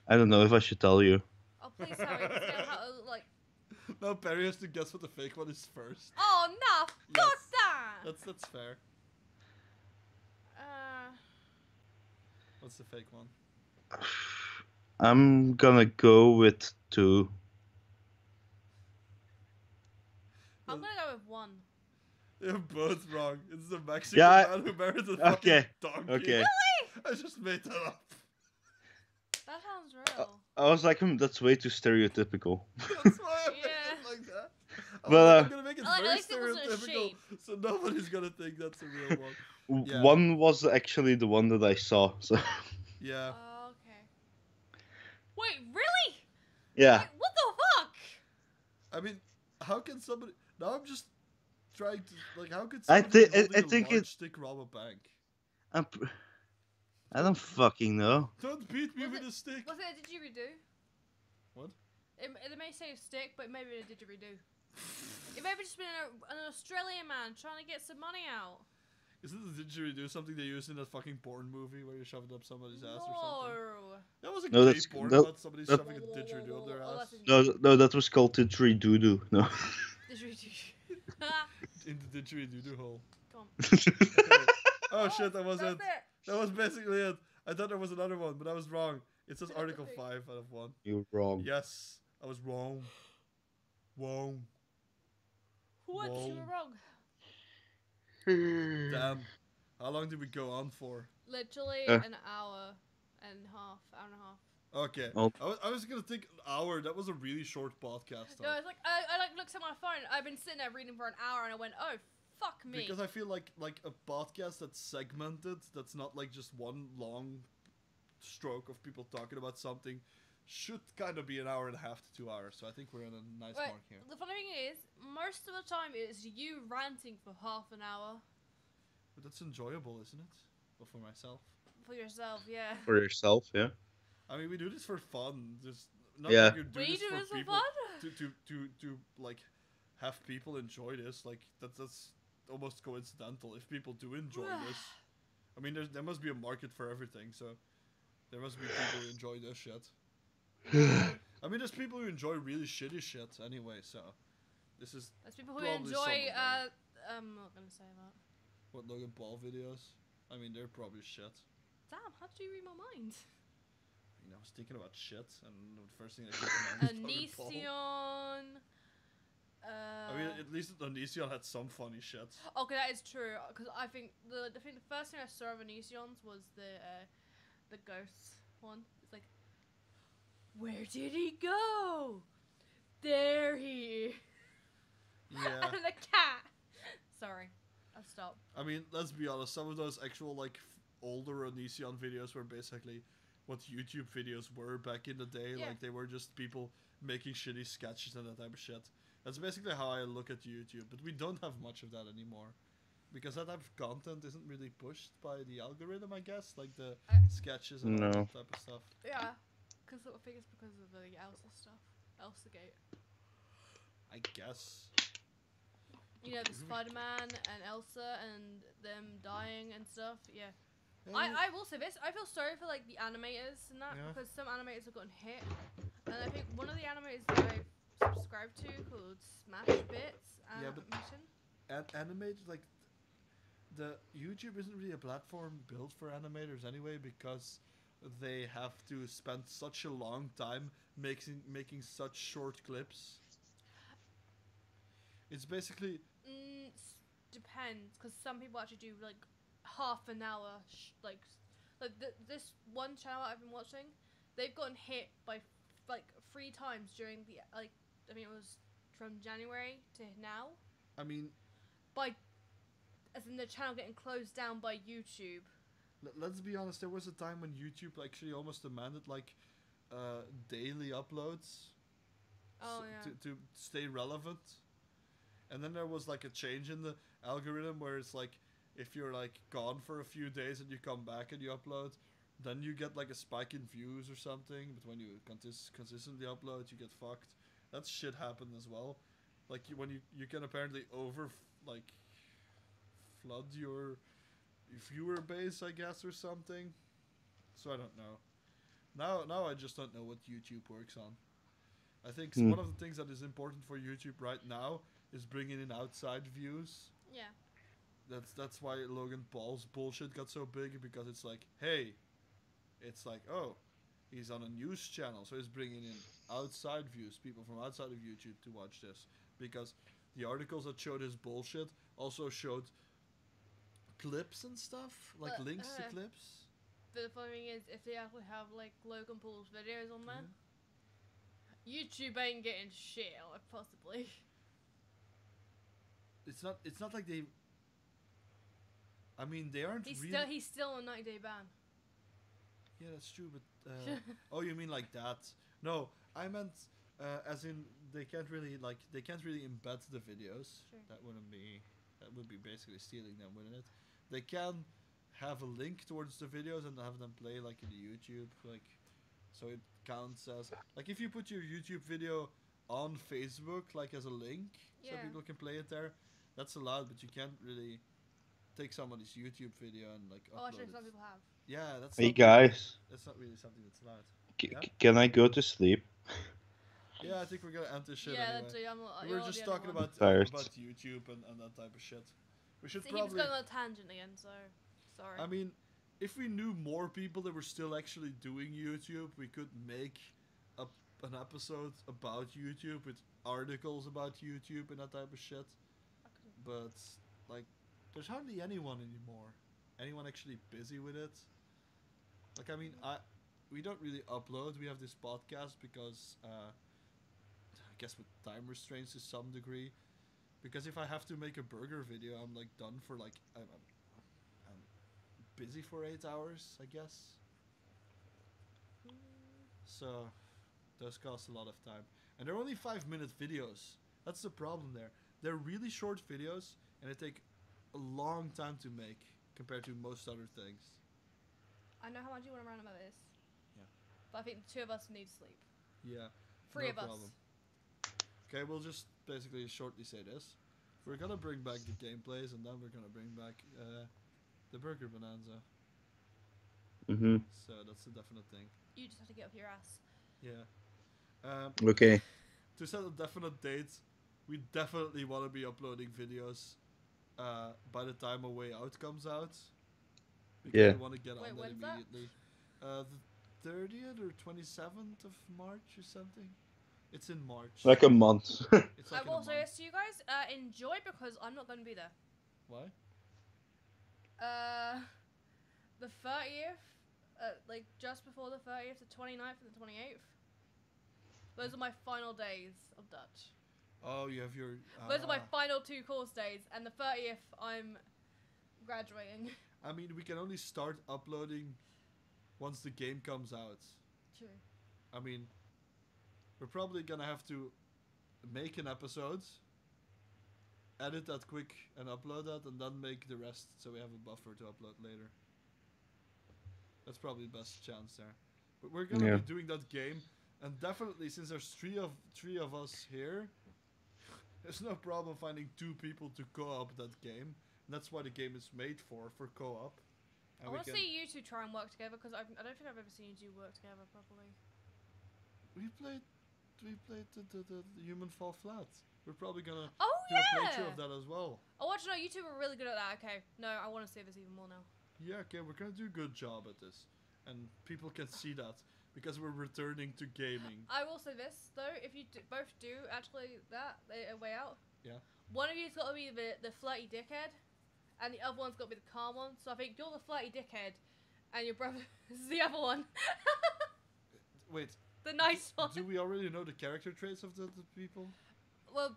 I don't know if I should tell you. Oh, please tell me. Because how, like... Now Perry has to guess what the fake one is first. Oh, no! Fuck that! That's fair. What's the fake one? I'm gonna go with 2. I'm gonna go with 1. You're both wrong. It's the Mexican man who married a fucking donkey. Okay. Really? I just made that up. That sounds real. I was like, that's way too stereotypical. That's why I made Yeah. it like that. But, I'm gonna make it At very least it wasn't a stereotypical, sheep. so nobody's gonna think that's a real one. Yeah. One was actually the one that I saw. So Yeah. Oh, okay. Wait, really? yeah. Wait, what the fuck? I mean, how can somebody... Now I'm just trying to like? How could I somebody thi- I- holding I a think large it- stick rob a bank? I don't fucking know. Don't beat me Was with it- a stick. Was it a didgeridoo? What? It may say a stick, but maybe a didgeridoo. It may have just been an Australian man trying to get some money out. Isn't the didgeridoo something they used in that fucking porn movie where you shove it up somebody's ass or something? No. That was a No, gay that's- porn that- about somebody that- shoving a didgeridoo up their Oh, ass. that's No, that was called didgeridoo. No. Didgeridoo. In the didgeridoo hole. Come on. Okay. Oh shit, that was That's it. That was basically it. I thought there was another one, but I was wrong. It says Article 5 out of 1. You're wrong. Yes, I was wrong. Wrong. What? Whoa. You were wrong. Damn. How long did we go on for? Literally Uh. an hour and a half. Okay. Oh. I was gonna think an hour. That was a really short podcast. No, it's like I like looked at my phone. I've been sitting there reading for an hour, and I went, "Oh, fuck me." Because I feel like a podcast that's segmented, that's not like just one long stroke of people talking about something, should kind of be an hour and a half to 2 hours. So I think we're in a nice Right, mark here. the funny thing is, most of the time it's you ranting for half an hour But that's enjoyable, isn't it? Well, for myself. for yourself. Yeah. For yourself, yeah. I mean, we do this for fun. Just not Yeah. like you do We this do for this for people fun. to like have people enjoy this. Like that's almost coincidental. If people do enjoy this, I mean, there must be a market for everything. So there must be people who enjoy this shit. I mean, there's people who enjoy really shitty shit anyway. So this is There's people who Probably enjoy. some of I'm not gonna say that. what Logan Paul videos. I mean, they're probably shit. Damn, how did you read my mind? I mean, I was thinking about shit, and the first thing that came to mind was Logan Paul. Onision. I mean, at least Onision had some funny shit. Okay, that is true. Because I think the first thing I saw of Onision's was the ghost one. It's like, where did he go? There he. Yeah. And the cat. Sorry, I'll stop. I mean, let's be honest. Some of those actual like older Onision videos were basically what YouTube videos were back in the day. Yeah. Like they were just people making shitty sketches and that type of shit. That's basically how I look at YouTube. But we don't have much of that anymore, because that type of content isn't really pushed by the algorithm. I guess like the sketches and all No. that type of stuff. Yeah, because I think it's because of the Elsa stuff, Elsa Gate. I guess. You know, the Spider-Man and Elsa and them dying and stuff. Yeah. Yeah, I will say this. I feel sorry for like the animators and that, Yeah. because some animators have gotten hit, and I think one of the animators that I subscribe to called Smash Bits Yeah, but- Animation. animators, like the YouTube isn't really a platform built for animators anyway, because they have to spend such a long time making such short clips. It's basically Depends, because some people actually do like half an hour, this one channel I've been watching, they've gotten hit by like 3 times during the I mean it was from January to now, I mean, as in the channel getting closed down by YouTube. let's be honest, there was a time when YouTube actually almost demanded like daily uploads Oh yeah. to stay relevant. And then there was like a change in the algorithm where it's like if you're like gone for a few days and you come back and you upload, then you get like a spike in views or something. But when you consistently upload, you get fucked. That shit happened as well. Like when you can apparently flood your viewer base, I guess, or something. So I don't know. Now I just don't know what YouTube works on. I think one of the things that is important for YouTube right now is bringing in outside views. Yeah. That's why Logan Paul's bullshit got so big, because it's like, hey, it's like, oh, he's on a news channel, so he's bringing in outside views, people from outside of YouTube to watch this, because the articles that showed his bullshit also showed clips and stuff, like But, links to clips. But the funny thing is, if they actually have like Logan Paul's videos on there, YouTube ain't getting shit on it, possibly. It's not like they. I mean, they aren't He's really. he's still on 90-day ban. Yeah, that's true, but oh, you mean like that? No, I meant As in, they can't really embed the videos. True. That would be basically stealing them, wouldn't it? They can have a link towards the videos and have them play like in the YouTube, like, so it counts as like if you put your YouTube video on Facebook like as a link, so Yeah. people can play it there. That's allowed, but you can't really take somebody's YouTube video and like Oh, upload actually, it. some people have. Yeah, that's Hey not guys, that's not really something that's allowed. Yeah? can I go to sleep? Yeah, I think we're gonna end this shit Yeah, anyway. I'm, We were just talking about Tired. YouTube and that type of shit. We should So he was probably. going on a tangent again, so sorry. I mean, if we knew more people that were still actually doing YouTube, we could make an episode about YouTube with articles about YouTube and that type of shit. But like, there's hardly anyone anymore. Anyone actually busy with it? Like, I mean, we don't really upload. We have this podcast because I guess with time restraints to some degree. Because if I have to make a burger video, I'm like done for like I'm busy for 8 hours, I guess. So those cost a lot of time, and they're only 5-minute videos. That's the problem there. They're really short videos, and they take a long time to make compared to most other things. I know how much you want to rant about this. Yeah. But I think the two of us need sleep. Yeah. Three no of us. problem. Okay, we'll just basically shortly say this. We're gonna bring back the gameplays, and then we're gonna bring back the Burger Bonanza. Mm-hmm. So that's a definite thing. You just have to get off your ass. Yeah. Okay. To set a definite date, we definitely want to be uploading videos by the time A Way Out comes out. Because Yeah. we want to get Wait, on that when's that? immediately. The 30th or 27th of March or something. It's in March. Like a month. It's like I in a will say month. this to you guys. Enjoy because I'm not going to be there. Why? The 30th, like just before the 30th, the 29th and the 28th. Those are my final days of Dutch. Oh, you have your. Those are my final 2 course days, and the 30th I'm graduating. I mean, we can only start uploading once the game comes out. True. I mean, we're probably gonna have to make an episode, edit that quick, and upload that, and then make the rest so we have a buffer to upload later. That's probably the best chance there. But we're gonna be doing that game, and definitely since there's three of us here, there's no problem finding 2 people to co-op that game. And that's why the game is made for co-op. I want to see you two try and work together because I don't think I've ever seen you two work together properly. We played the Human Fall Flat. We're probably gonna Oh do a yeah! playthrough of that as well. Oh, what you know, you two were really good at that. Okay, no, I want to see this even more now. Yeah, okay, we're gonna do a good job at this. And people can see that. Because we're returning to gaming. I will say this though, if you both do actually that A Way Out. Yeah. One of you's got to be the flirty dickhead, and the other one's got to be the calm one. So I think you're the flirty dickhead, and your brother is the other one. Wait. The nice one. Do we already know the character traits of the people? Well,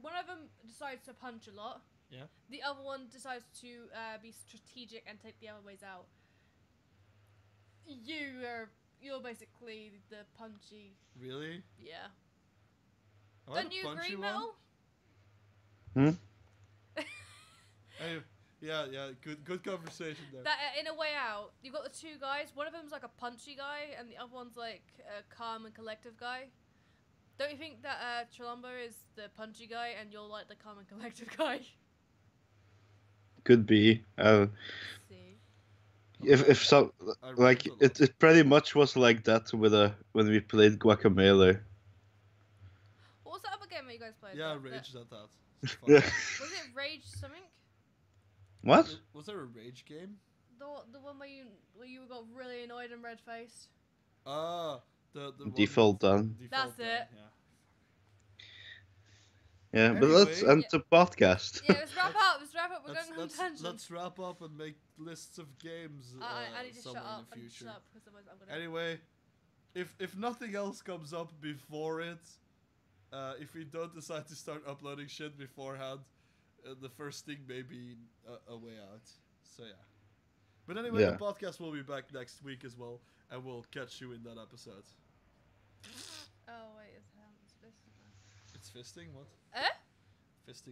one of them decides to punch a lot. Yeah. The other one decides to be strategic and take the other ways out. You're basically the punchy. Really? Yeah. Am I Don't the you punchy agree, one? Metal? Yeah, good conversation there. That in A Way Out, you've got the 2 guys. One of them's like a punchy guy, and the other one's like a calm and collective guy. Don't you think that Chalumbo is the punchy guy, and you're like the calm and collective guy? Could be. See. If so, I like rant a lot. it pretty much was like that with when we played Guacamelee. What was that other game that you guys played? Yeah, That- Rage that. It's fun. Yeah. Was it Rage something? What? Was there a Rage game? The one where you got really annoyed and red faced. Ah, the one Default with- done. Default That's done, it. Yeah. Yeah, but let's Anyway- end the podcast. Yeah, let's wrap up. Let's wrap up. We're going on tangent. Let's wrap up and make lists of games I need to shut somewhere up. in the I need to future. shut up because otherwise I'm gonna. Anyway, if nothing else comes up before it, if we don't decide to start uploading shit beforehand, the first thing may be a way out. So yeah. But anyway, Yeah. the podcast will be back next week as well, and we'll catch you in that episode. Oh wait, it's What's fisting? What? Eh? Fisting.